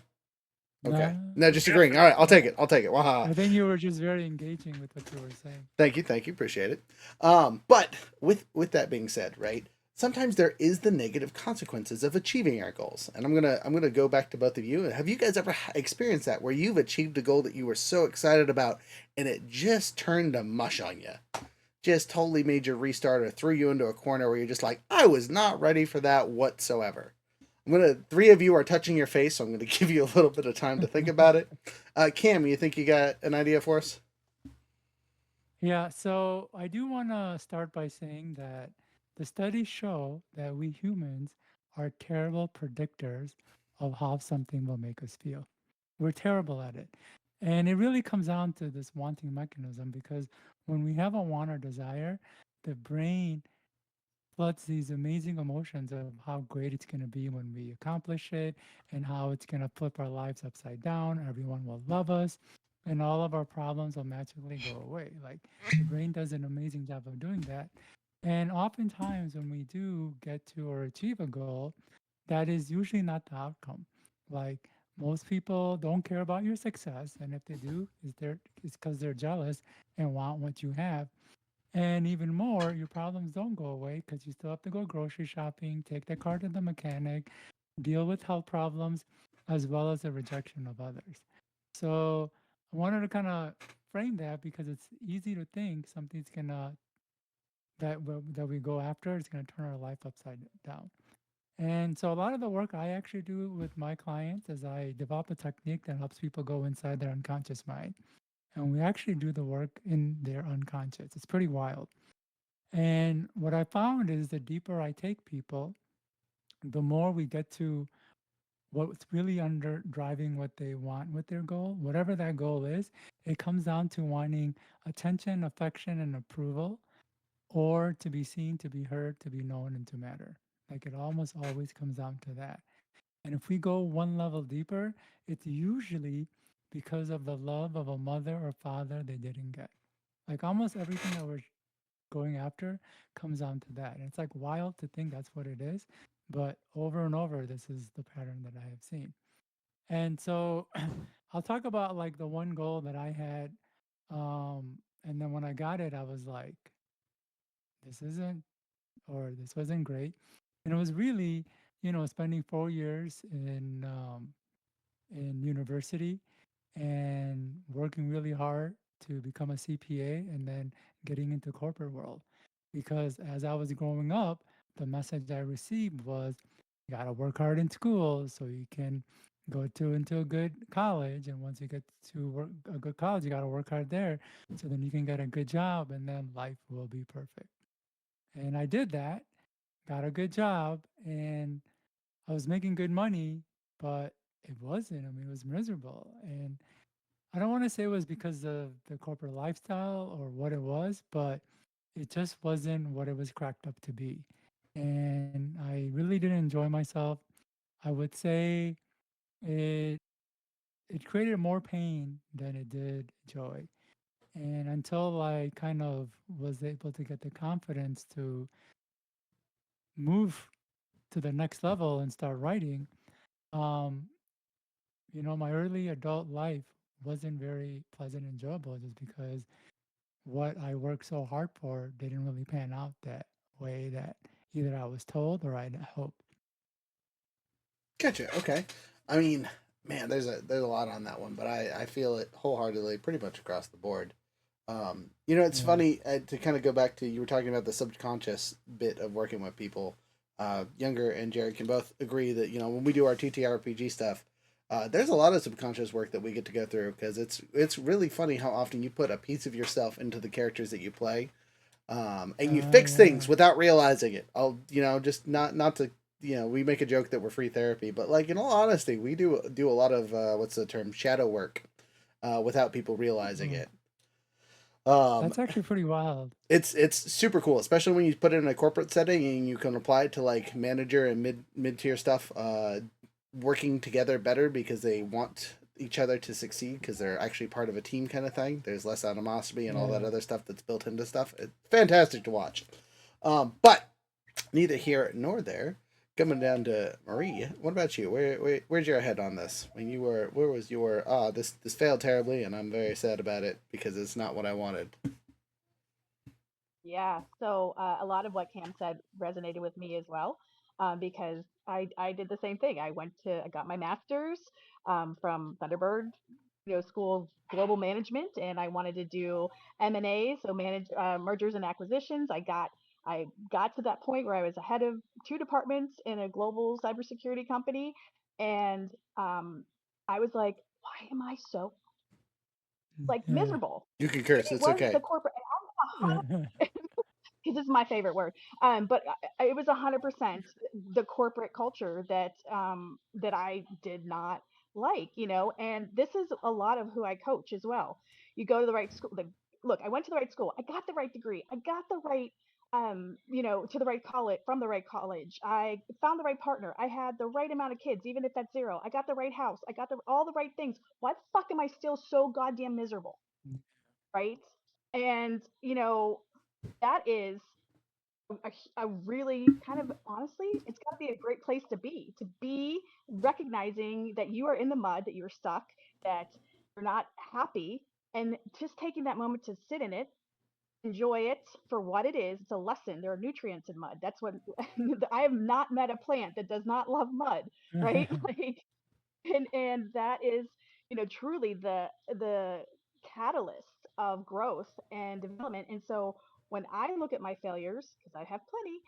Okay. No, No, just agreeing. All right, I'll take it. I'll take it. Waha. I think you were just very engaging with what you were saying. Thank you, appreciate it. But with that being said, right? Sometimes there is the negative consequences of achieving our goals, and I'm gonna go back to both of you. Have you guys ever experienced that where you've achieved a goal that you were so excited about, and it just turned to mush on you, just totally made you restart or threw you into a corner where you're just like, I was not ready for that whatsoever. Three of you are touching your face, so I'm gonna give you a little bit of time to think about it. Cam, you think you got an idea for us? Yeah, so I do want to start by saying that the studies show that we humans are terrible predictors of how something will make us feel. We're terrible at it. And it really comes down to this wanting mechanism because when we have a want or desire, the brain floods these amazing emotions of how great it's going to be when we accomplish it and how it's going to flip our lives upside down. Everyone will love us and all of our problems will magically go away. Like the brain does an amazing job of doing that. And oftentimes, when we do get to or achieve a goal, that is usually not the outcome. Like most people don't care about your success, and if they do, it's because they're jealous and want what you have. And even more, your problems don't go away because you still have to go grocery shopping, take the car to the mechanic, deal with health problems, as well as the rejection of others. So I wanted to kind of frame that because it's easy to think something's gonna that we go after is gonna turn our life upside down. And so a lot of the work I actually do with my clients is I develop a technique that helps people go inside their unconscious mind. And we actually do the work in their unconscious. It's pretty wild. And what I found is the deeper I take people, the more we get to what's really under driving what they want with their goal, whatever that goal is. It comes down to wanting attention, affection, and approval, or to be seen, to be heard, to be known, and to matter. Like it almost always comes down to that. And if we go one level deeper, it's usually because of the love of a mother or father they didn't get. Like almost everything that we're going after comes down to that. And it's like wild to think that's what it is. But over and over, this is the pattern that I have seen. And so I'll talk about like the one goal that I had. And then when I got it, I was like, this isn't, or this wasn't great. And it was really, spending 4 years in university and working really hard to become a CPA and then getting into corporate world. Because as I was growing up, the message I received was you got to work hard in school so you can go to into a good college, and once you get to work a good college you got to work hard there so then you can get a good job and then life will be perfect. And I did that, got a good job, and I was making good money, but it wasn't. I mean, it was miserable. And I don't want to say it was because of the corporate lifestyle or what it was, but it just wasn't what it was cracked up to be. And I really didn't enjoy myself. I would say it it created more pain than it did joy. And until I kind of was able to get the confidence to move to the next level and start writing, um, my early adult life wasn't very pleasant and enjoyable just because what I worked so hard for didn't really pan out that way that either I was told or I'd hoped. Gotcha. Okay. I mean, man, there's a lot on that one, but I feel it wholeheartedly, pretty much across the board. It's Yeah. funny to kind of go back to you were talking about the subconscious bit of working with people. Younger and Jared can both agree that when we do our TTRPG stuff, there's a lot of subconscious work that we get to go through because it's really funny how often you put a piece of yourself into the characters that you play, and you fix things Yeah. without realizing it. Just not to we make a joke that we're free therapy, but like in all honesty, we do a lot of what's the term, shadow work, without people realizing Oh, it. Um, that's actually pretty wild. it's super cool, especially when you put it in a corporate setting and you can apply it to like manager and mid tier stuff. Working together better because they want each other to succeed because they're actually part of a team kind of thing. There's less animosity and all that Yeah. other stuff that's built into stuff. It's fantastic to watch. But neither here nor there. Coming down to Marie, what about you? Where's your head on this? Where was your this failed terribly and I'm very sad about it because it's not what I wanted. Yeah, so a lot of what Cam said resonated with me as well, because I did the same thing. I got my master's from Thunderbird, School of Global Management, and I wanted to do M&A, so manage mergers and acquisitions. I got to that point where I was a head of two departments in a global cybersecurity company, and I was like, why am I so like Yeah. miserable? You can And curse. it It's was the okay. corporate. Because this is my favorite word. But it was 100% the corporate culture that I did not like, And this is a lot of who I coach as well. You go to the right school. Look, I went to the right school. I got the right degree. I got the right, to the right college from the right college. I found the right partner. I had the right amount of kids, even if that's zero. I got the right house. I got all the right things. Why the fuck am I still so goddamn miserable? Right? And that is a really kind of honestly, it's got to be a great place to be recognizing that you are in the mud, that you're stuck, that you're not happy, and just taking that moment to sit in it, enjoy it for what it is. It's a lesson. There are nutrients in mud. That's what I have not met a plant that does not love mud, right? Like, and that is, truly the catalyst of growth and development. And so when I look at my failures, because I have plenty,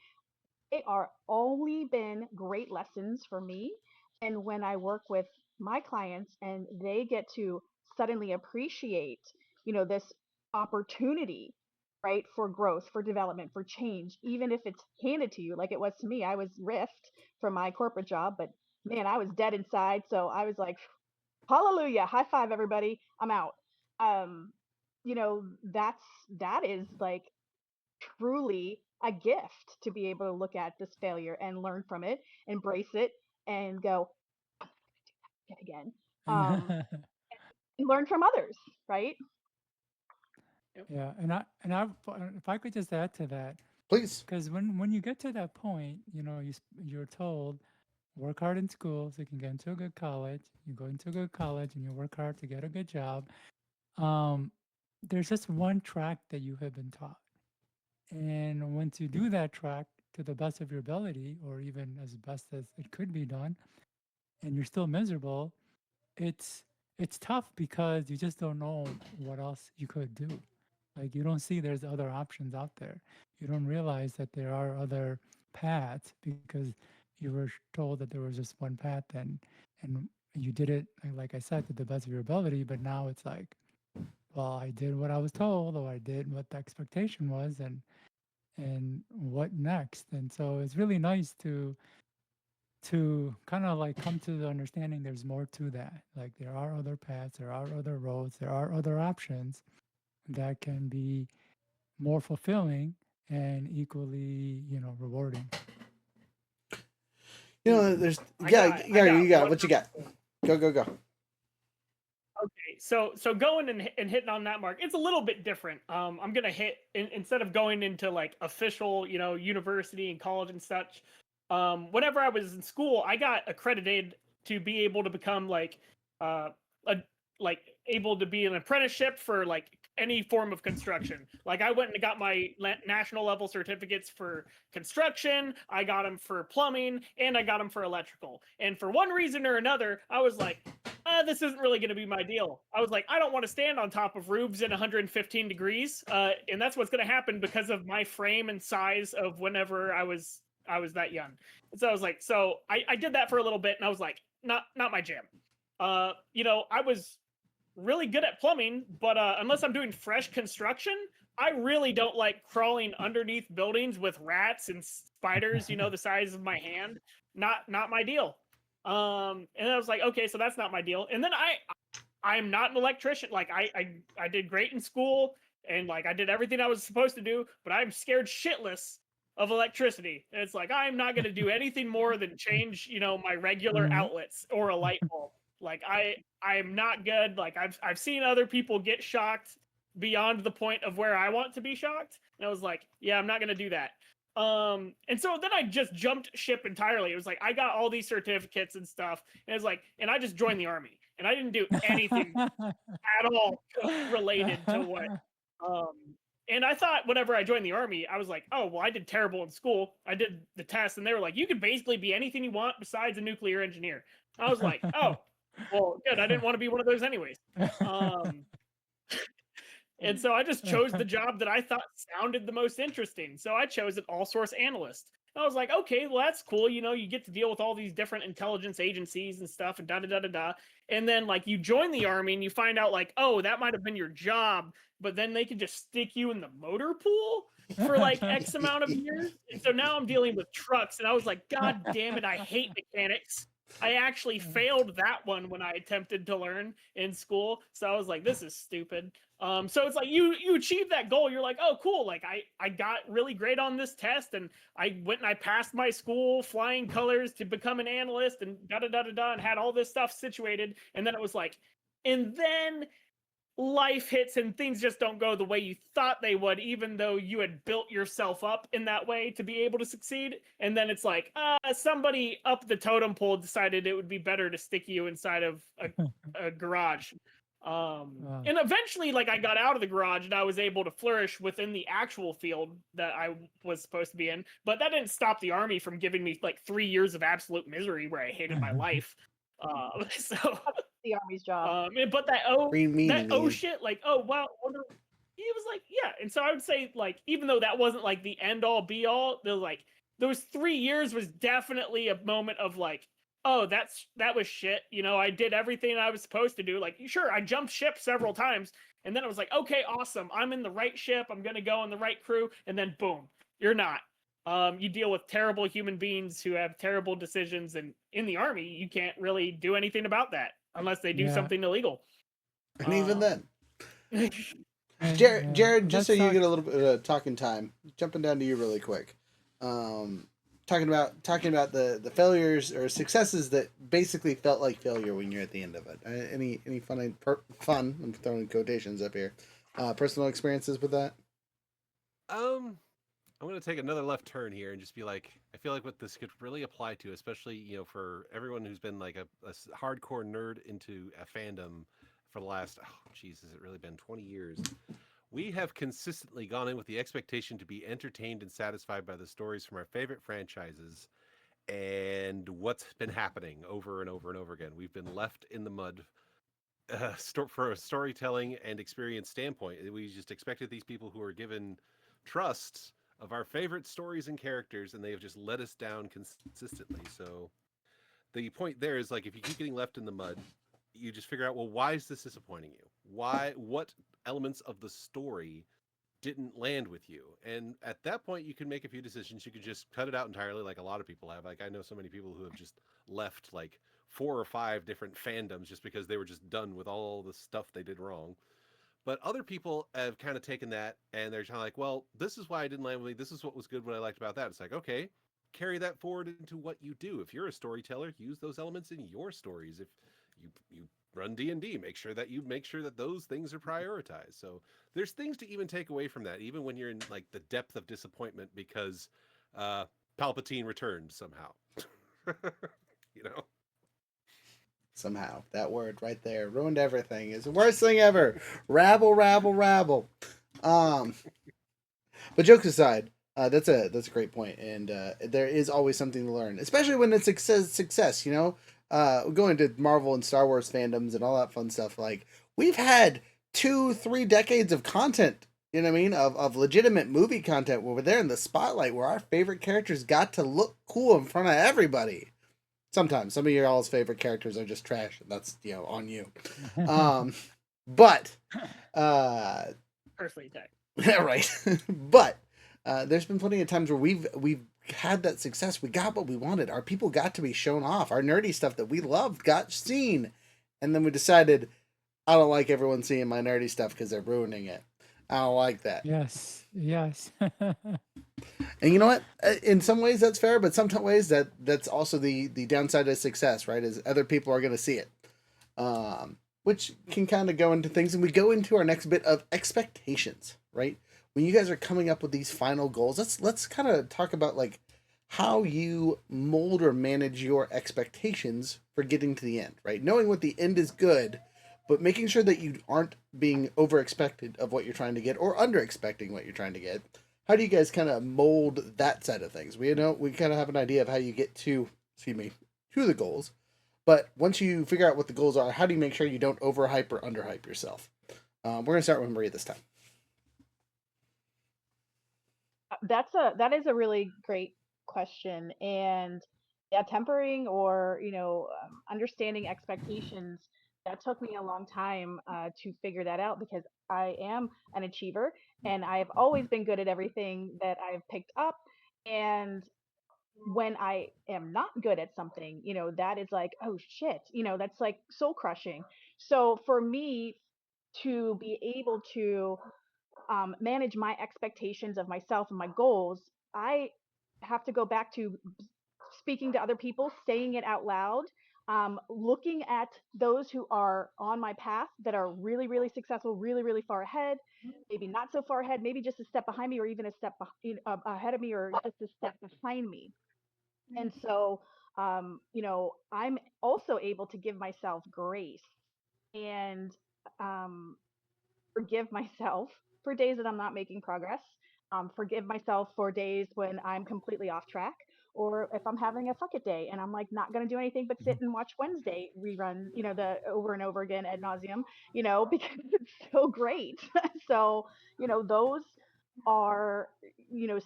they are only been great lessons for me. And when I work with my clients and they get to suddenly appreciate, this opportunity, right, for growth, for development, for change, even if it's handed to you like it was to me. I was riffed from my corporate job, but man, I was dead inside. So I was like, hallelujah, high five, everybody, I'm out. Um, that is like truly a gift to be able to look at this failure and learn from it, embrace it, and go again. Um, and learn from others, right? Yep. Yeah, if I could just add to that, Please. because when you get to that point, you're told work hard in school so you can get into a good college. You go into a good college and you work hard to get a good job. Um, there's just one track that you have been taught, and once you do that track to the best of your ability, or even as best as it could be done, and you're still miserable, it's it's tough because you just don't know what else you could do. Like you don't see there's other options out there. You don't realize that there are other paths because you were told that there was just one path and you did it like I said to the best of your ability, but now it's like, well, I did what I was told or I did what the expectation was and what next? And so it's really nice to kind of like come to the understanding there's more to that. Like there are other paths, there are other roads, there are other options that can be more fulfilling and equally, rewarding. There's I yeah, got yeah, I got you got one what you got. Go, go, go. Okay, so going and hitting on that mark, it's a little bit different. I'm gonna hit instead of going into like official, university and college and such. Whenever I was in school, I got accredited to be able to become uh, a like able to be an apprenticeship for like any form of construction. Like I went and got my national level certificates for construction, I got them for plumbing, and I got them for electrical. And for one reason or another, I was like, this isn't really going to be my deal. I was like, I don't want to stand on top of roofs in 115 degrees, and that's what's going to happen because of my frame and size of whenever I was that young. And so I was like, so I did that for a little bit, and I was like, not my jam. I was really good at plumbing, but unless I'm doing fresh construction, I really don't like crawling underneath buildings with rats and spiders, the size of my hand. Not my deal. And I was like, okay, so that's not my deal. And then I'm not an electrician. Like I did great in school and like I did everything I was supposed to do, but I'm scared shitless of electricity. And it's like I'm not gonna do anything more than change, my regular outlets or a light bulb. Like I'm not good. Like I've seen other people get shocked beyond the point of where I want to be shocked. And I was like, yeah, I'm not gonna do that. And so then I just jumped ship entirely. It was like I got all these certificates and stuff, and it's like, and I just joined the army, and I didn't do anything at all related to what. And I thought whenever I joined the army, I was like, oh well, I did terrible in school. I did the test, and they were like, you could basically be anything you want besides a nuclear engineer. I was like, oh, well, good. I didn't want to be one of those anyways. And so I just chose the job that I thought sounded the most interesting. So I chose an all source analyst. I was like, okay, well, that's cool. You get to deal with all these different intelligence agencies and stuff and da da da da da. And then like you join the army and you find out like, oh, that might have been your job, but then they could just stick you in the motor pool for like X amount of years. And so now I'm dealing with trucks. And I was like, God damn it, I hate mechanics. I actually failed that one when I attempted to learn in school. So I was like, this is stupid. So it's like you achieve that goal. You're like, oh, cool. Like I got really great on this test and I went and I passed my school flying colors to become an analyst and da da da da da and had all this stuff situated. And then it was like, and then life hits and things just don't go the way you thought they would, even though you had built yourself up in that way to be able to succeed. And then it's like, somebody up the totem pole decided it would be better to stick you inside of a garage. And eventually, like I got out of the garage and I was able to flourish within the actual field that I was supposed to be in. But that didn't stop the army from giving me like 3 years of absolute misery where I hated my life. So The army's job. but that shit, like, oh wow, he was like, yeah. And so I would say, like, even though that wasn't like the end all be all, those 3 years was definitely a moment of like, oh, that was shit. I did everything I was supposed to do. Like, sure, I jumped ship several times, and then it was like, okay, awesome, I'm in the right ship, I'm gonna go on the right crew, and then boom, you're not. You deal with terrible human beings who have terrible decisions, and in the army, you can't really do anything about that unless they do something illegal. And even then. And, Jared, just so let's you get talk- a little bit of talking time, jumping down to you really quick. Talking about the failures or successes that basically felt like failure when you're at the end of it. Any fun? I'm throwing quotations up here. Personal experiences with that. I'm going to take another left turn here and just be like, I feel like what this could really apply to, especially, for everyone who's been like a hardcore nerd into a fandom for the last, has it really been 20 years? We have consistently gone in with the expectation to be entertained and satisfied by the stories from our favorite franchises and what's been happening over and over and over again. We've been left in the mud for a storytelling and experience standpoint. We just expected these people who are given trust of our favorite stories and characters, and they have just let us down consistently. So the point there is, like, if you keep getting left in the mud, you just figure out, well, why is this disappointing you? What elements of the story didn't land with you? And at that point, you can make a few decisions. You could just cut it out entirely, like a lot of people have. Like, I know so many people who have just left like 4 or 5 different fandoms just because they were just done with all the stuff they did wrong. But other people have kind of taken that and they're kind of like, well, this is why I didn't land with me. This is what was good, what I liked about that. It's like, okay, carry that forward into what you do. If you're a storyteller, use those elements in your stories. If you run D&D, make sure that those things are prioritized. So there's things to even take away from that, even when you're in like the depth of disappointment because uh Palpatine returned somehow. you know. Somehow that word right there ruined everything. It's the worst thing ever. Rabble, rabble, rabble. Um, but jokes aside, that's a great point, and there is always something to learn, especially when it's success. Success, you know, going to Marvel and Star Wars fandoms and all that fun stuff. Like we've had 2-3 decades of content. You know what I mean? Of legitimate movie content where we're there in the spotlight, where our favorite characters got to look cool in front of everybody. Sometimes some of your all's favorite characters are just trash, and that's on you. Um, but Personally attack. right, but there's been plenty of times where we've had that success. We got what we wanted. Our people got to be shown off. Our nerdy stuff that we loved got seen, and then we decided I don't like everyone seeing my nerdy stuff because they're ruining it. I don't like that. Yes, yes. And you know what? In some ways that's fair, but some ways that's also the downside of success, right? Is other people are going to see it, which can kind of go into things, and we go into our next bit of expectations, right? When you guys are coming up with these final goals, let's kind of talk about like how you mold or manage your expectations for getting to the end, right? Knowing what the end is good, but making sure that you aren't being over expected of what you're trying to get or under expecting what you're trying to get. How do you guys kind of mold that side of things? We kind of have an idea of how you get to, excuse me, to the goals. But once you figure out what the goals are, how do you make sure you don't overhype or underhype yourself? We're gonna start with Maria this time. That is a really great question. And yeah, tempering or understanding expectations, that took me a long time to figure that out, because I am an achiever and I've always been good at everything that I've picked up. And when I am not good at something, that is like, oh shit, that's like soul crushing. So for me to be able to manage my expectations of myself and my goals, I have to go back to speaking to other people, saying it out loud, looking at those who are on my path that are really, really successful, really, really far ahead, maybe not so far ahead, maybe just a step behind me, or even a step ahead of me, or just a step behind me. And so, I'm also able to give myself grace and um, forgive myself for days that I'm not making progress, forgive myself for days when I'm completely off track, or if I'm having a fuck it day and I'm like not going to do anything but sit and watch Wednesday rerun, the over and over again ad nauseum, because it's so great. So, those are,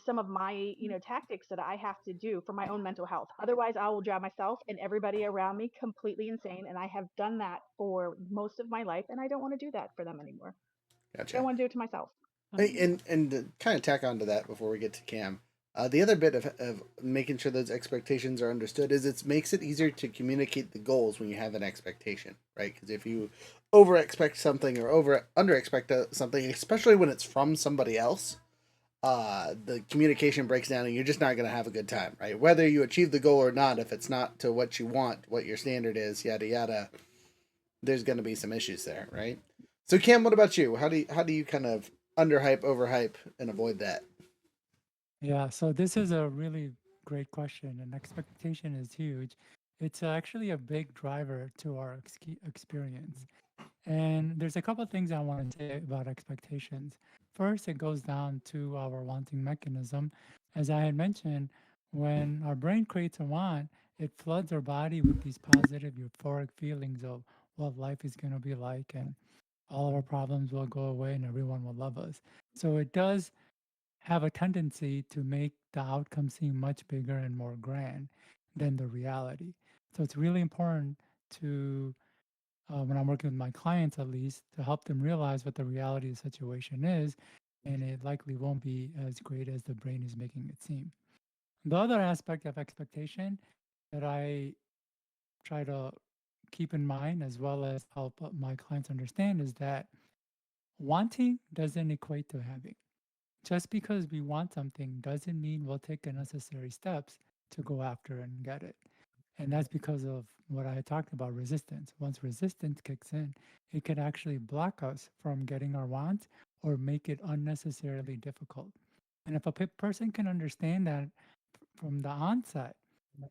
some of my, tactics that I have to do for my own mental health. Otherwise, I will drive myself and everybody around me completely insane. And I have done that for most of my life, and I don't want to do that for them anymore. I don't Gotcha. want to do it to myself. Hey, and to kind of tack onto that before we get to Cam, the other bit of making sure those expectations are understood is it makes it easier to communicate the goals when you have an expectation, right? Because if you over expect something or over under expect something, especially when it's from somebody else, the communication breaks down and you're just not going to have a good time, right? Whether you achieve the goal or not, if it's not to what you want, what your standard is, yada yada, there's going to be some issues there, right? So Cam, what about you? How do you kind of underhype, overhype, and avoid that? Yeah, so this is a really great question, and expectation is huge. It's actually a big driver to our experience. And there's a couple of things I want to say about expectations. First, it goes down to our wanting mechanism. As I had mentioned, when our brain creates a want, it floods our body with these positive, euphoric feelings of what life is going to be like, and all of our problems will go away and everyone will love us. So it does have a tendency to make the outcome seem much bigger and more grand than the reality. So it's really important to, when I'm working with my clients at least, to help them realize what the reality of the situation is, and it likely won't be as great as the brain is making it seem. The other aspect of expectation that I try to keep in mind, as well as help my clients understand, is that wanting doesn't equate to having. Just because we want something doesn't mean we'll take the necessary steps to go after and get it. And that's because of what I talked about, resistance. Once resistance kicks in, it could actually block us from getting our want or make it unnecessarily difficult. And if a person can understand that from the onset,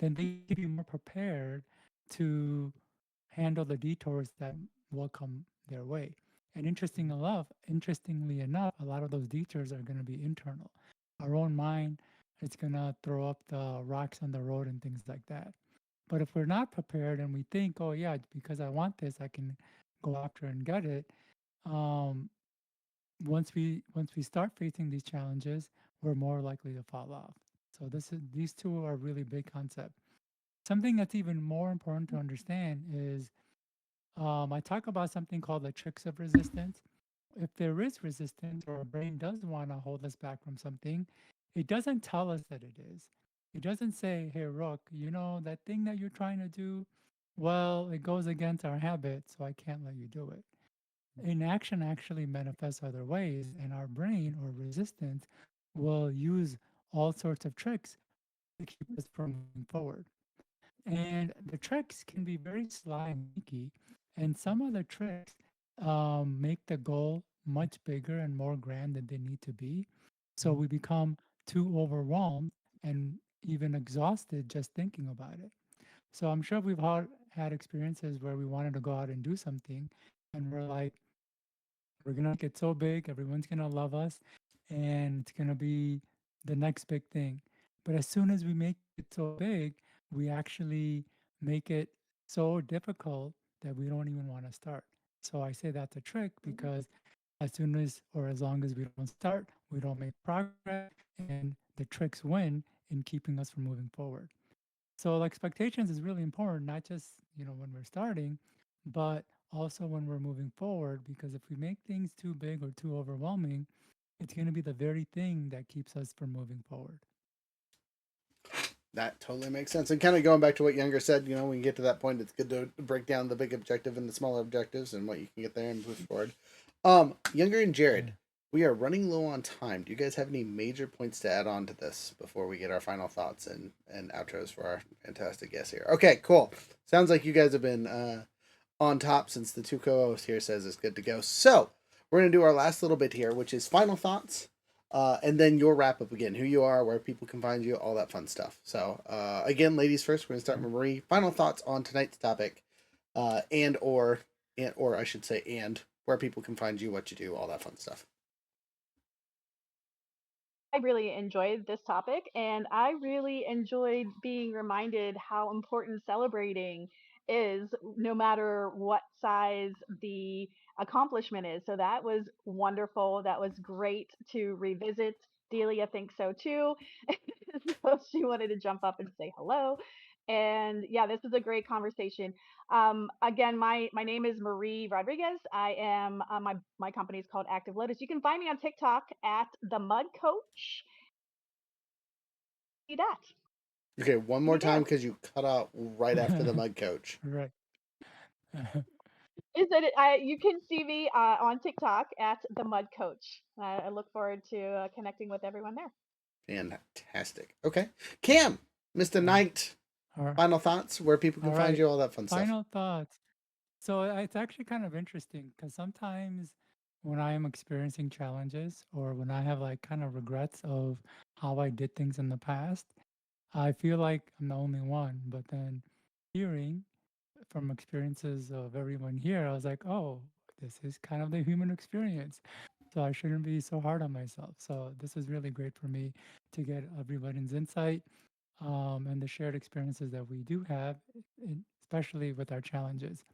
then they can be more prepared to handle the detours that will come their way. And interestingly enough, a lot of those detours are going to be internal. Our own mind is going to throw up the rocks on the road and things like that. But if we're not prepared and we think, oh yeah, because I want this, I can go after and get it. Um, once we start facing these challenges, we're more likely to fall off. So these two are really big concept. Something that's even more important to understand is I talk about something called the tricks of resistance. If there is resistance or our brain does want to hold us back from something, it doesn't tell us that it is. It doesn't say, hey, Rook, that thing that you're trying to do, well, it goes against our habit, so I can't let you do it. Inaction actually manifests other ways, and our brain or resistance will use all sorts of tricks to keep us from moving forward. And the tricks can be very sly and sneaky. And some of the tricks make the goal much bigger and more grand than they need to be. So we become too overwhelmed and even exhausted just thinking about it. So I'm sure we've all had experiences where we wanted to go out and do something and we're like, we're gonna make it so big, everyone's gonna love us, and it's gonna be the next big thing. But as soon as we make it so big, we actually make it so difficult that we don't even want to start. So I say that's a trick because as soon as or as long as we don't start, we don't make progress, and the tricks win in keeping us from moving forward. So expectations is really important, not just when we're starting, but also when we're moving forward. Because if we make things too big or too overwhelming, it's going to be the very thing that keeps us from moving forward. That totally makes sense. And kind of going back to what Younger said, when you get to that point, it's good to break down the big objective and the smaller objectives and what you can get there and move forward. Younger and Jared, we are running low on time. Do you guys have any major points to add on to this before we get our final thoughts and outros for our fantastic guests here? Okay, cool. Sounds like you guys have been on top since the two co-hosts here says it's good to go. So we're going to do our last little bit here, which is final thoughts. And then your wrap up again, who you are, where people can find you, all that fun stuff. So, again, ladies first, we're going to start with Marie. Final thoughts on tonight's topic, or I should say, and where people can find you, what you do, all that fun stuff. I really enjoyed this topic, and I really enjoyed being reminded how important celebrating is, no matter what size the accomplishment is. So that was wonderful. That was great to revisit. Delia thinks so too. So she wanted to jump up and say hello. And yeah, this is a great conversation. Again, my name is Marie Rodriguez. I am my company is called Active Lotus. You can find me on TikTok at the Mud Coach. See that? Okay, one more Be time there. because you cut out right after the mud coach. Right. Is that you can see me on TikTok at the Mud Coach. I look forward to connecting with everyone there. Fantastic. Okay, Cam, Mr. Knight. All Final thoughts, where people can find right. you, all that fun stuff. Final thoughts. So it's actually kind of interesting because sometimes when I am experiencing challenges or when I have like kind of regrets of how I did things in the past, I feel like I'm the only one. But then hearing from experiences of everyone here, I was like, oh, this is kind of the human experience. So I shouldn't be so hard on myself. So this is really great for me to get everybody's insight and the shared experiences that we do have, especially with our challenges.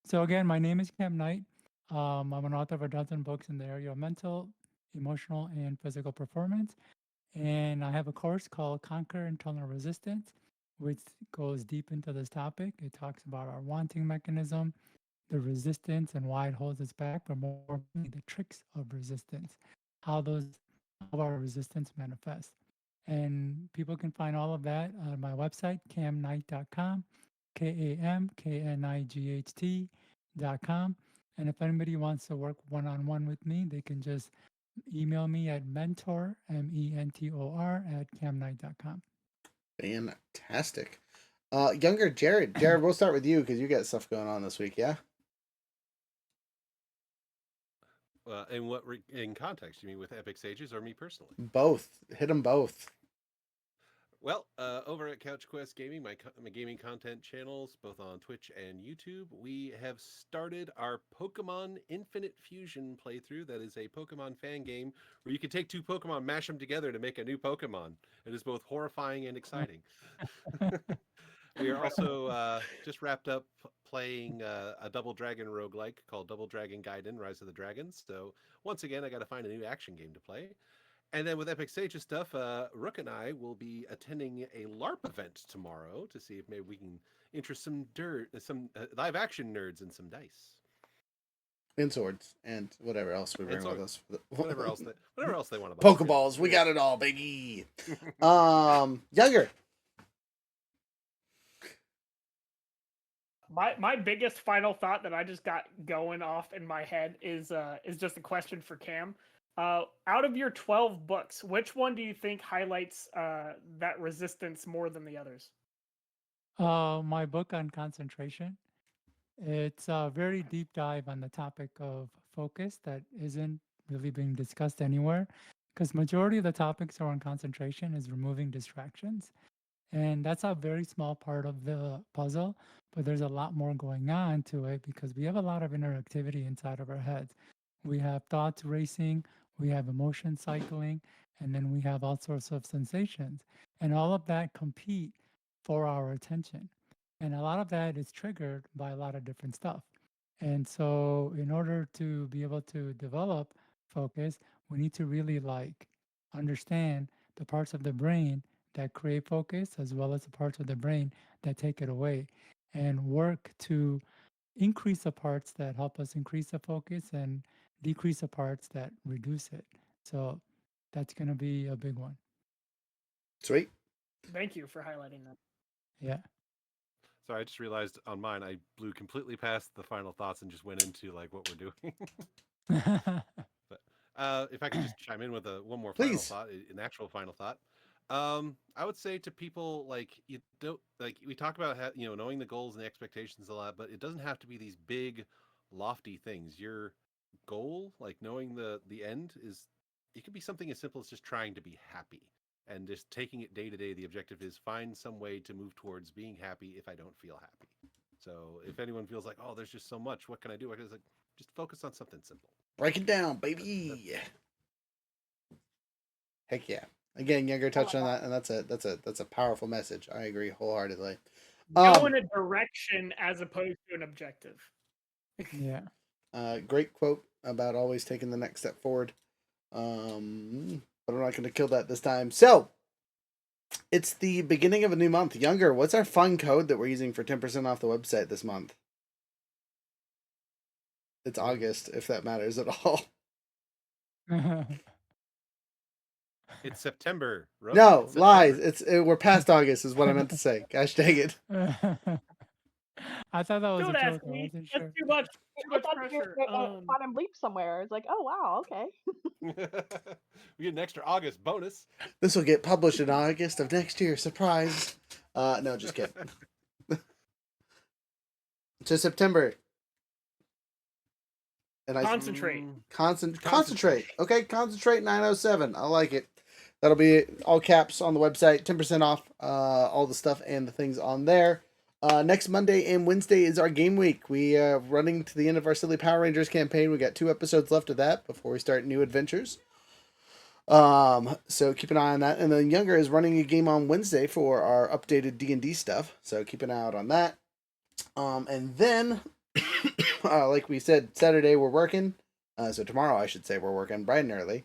So again, my name is Kam Knight. I'm an author of a dozen books in the area of mental, emotional, and physical performance. And I have a course called Conquer Internal Resistance, which goes deep into this topic. It talks about our wanting mechanism, the resistance and why it holds us back, but more importantly, the tricks of resistance, how our resistance manifests. And people can find all of that on my website, kamknight.com, KAMKNIGHT.com. And if anybody wants to work one-on-one with me, they can just email me at mentor, mentor, at kamknight.com. Fantastic. Younger Jared. Jared, we'll start with you because you got stuff going on this week, yeah? In context, you mean with Epic Sages or me personally? Both. Hit them both. Well, over at Couch Quest Gaming, my gaming content channels, both on Twitch and YouTube, we have started our Pokemon Infinite Fusion playthrough. That is a Pokemon fan game where you can take two Pokemon, mash them together to make a new Pokemon. It is both horrifying and exciting. We are also just wrapped up playing a Double Dragon roguelike called Double Dragon Gaiden: Rise of the Dragons. So once again, I got to find a new action game to play. And then with Epic Sages stuff, Rook and I will be attending a LARP event tomorrow to see if maybe we can interest some live action nerds in some dice And swords and whatever else we bring with us. whatever else they want to buy. Pokeballs, we got it all, baby. Younger. My biggest final thought that I just got going off in my head is just a question for Cam. Out of your 12 books, which one do you think highlights that resistance more than the others? My book on concentration. It's a very deep dive on the topic of focus that isn't really being discussed anywhere, because majority of the topics around concentration is removing distractions. And that's a very small part of the puzzle, but there's a lot more going on to it because we have a lot of interactivity inside of our heads. We have thoughts racing, we have emotion cycling, and then we have all sorts of sensations. And all of that compete for our attention. And a lot of that is triggered by a lot of different stuff. And so, in order to be able to develop focus, we need to really understand the parts of the brain that create focus as well as the parts of the brain that take it away and work to increase the parts that help us increase the focus and decrease the parts that reduce it. So that's going to be a big one. Sweet. Thank you for highlighting that. Yeah. Sorry, I just realized on mine I blew completely past the final thoughts and just went into like what we're doing. But if I could just chime in with one more final Please. thought, an actual final thought. I would say to people like you don't like we talk about knowing the goals and the expectations a lot, but it doesn't have to be these big, lofty things. Your goal, like knowing the end, is it could be something as simple as just trying to be happy and just taking it day to day. The objective is find some way to move towards being happy if I don't feel happy. So if anyone feels like, oh, there's just so much, what can I do? I can just focus on something simple. Break it down, baby. Heck yeah. Again, Younger touched on that, and that's a powerful message. I agree wholeheartedly. Go in a direction as opposed to an objective. Yeah. Great quote about always taking the next step forward. But I'm not going to kill that this time. So, it's the beginning of a new month. Younger, what's our fun code that we're using for 10% off the website this month? It's August, if that matters at all. It's September. Rook. No, It's lies. September. We're past August, is what I meant to say. Gosh dang it. I thought that was Don't a ask joke. I me. wasn't sure. That's too much. Too I much thought you pressure. were quantum leap somewhere. It's like, oh wow, okay. We get an extra August bonus. This will get published in August of next year. Surprise. No, just kidding. To September. And Concentrate. Concentrate. Okay, concentrate 907. I like it. That'll be all caps on the website. 10% off all the stuff and the things on there. Next Monday and Wednesday is our game week. We are running to the end of our Silly Power Rangers campaign. We got 2 episodes left of that before we start new adventures. So keep an eye on that. And then Younger is running a game on Wednesday for our updated D&D stuff. So keep an eye out on that. And then, like we said, Saturday we're working. So tomorrow I should say we're working bright and early.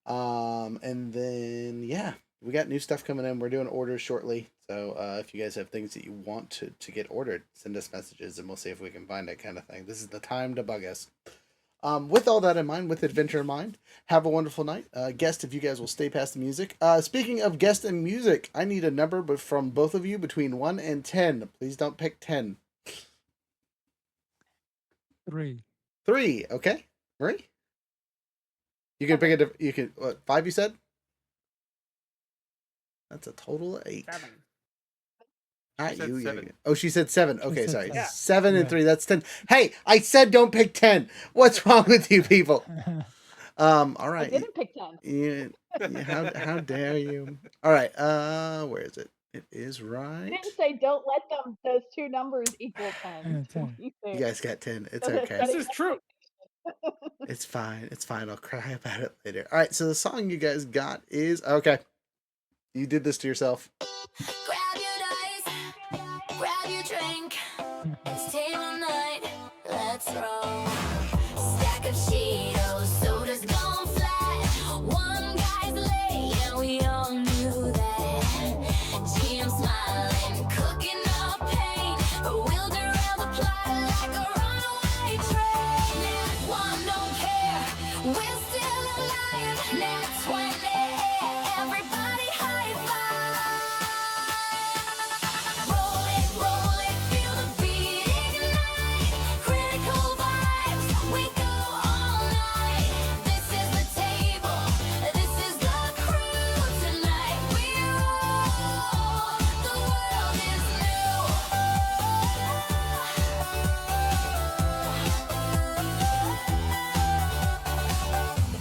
And then, yeah, we got new stuff coming in. We're doing orders shortly. So if you guys have things that you want to get ordered, send us messages and we'll see if we can find it, kind of thing. This is the time to bug us. With all that in mind, with adventure in mind, have a wonderful night. Guest, if you guys will stay past the music. Speaking of guest and music, I need a number from both of you between 1 and 10. Please don't pick 10. 3. 3, okay? Marie? You can pick it. You can, what, 5 you said? That's a total of 8. 7. Not said you. Yeah, 7. yeah. Oh, she said 7. Okay, said sorry. 7. Yeah. 7 and Yeah. 3. That's 10. Hey, I said don't pick 10. What's wrong with you people? All I right. didn't pick 10. How dare you? All right. Where is it? It is I right. didn't say don't let those two numbers equal 10. To 10. be fair. You guys got 10. It's So they're okay. This setting is true. It's fine. It's fine. I'll cry about it later. All right. So the song you guys got is okay. You did this to yourself. Grab your dice, grab your drink. It's table night, let's roll. Stack of Cheetos, soda's gone flat. One guy's late, yeah, we all knew that. GM smiling, cooking up pain. We'll derail the plot like a runaway train. Nat one don't care, we're still alive. Nat 20, everybody high five. Roll it, feel the beat ignite. Critical vibes, we go all night. This is the table, this is the crew. Tonight we roll, the world is new.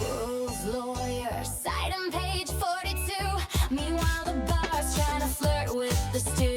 Rules lawyer, side on page 42. Meanwhile the bar's trying to flirt with the stew.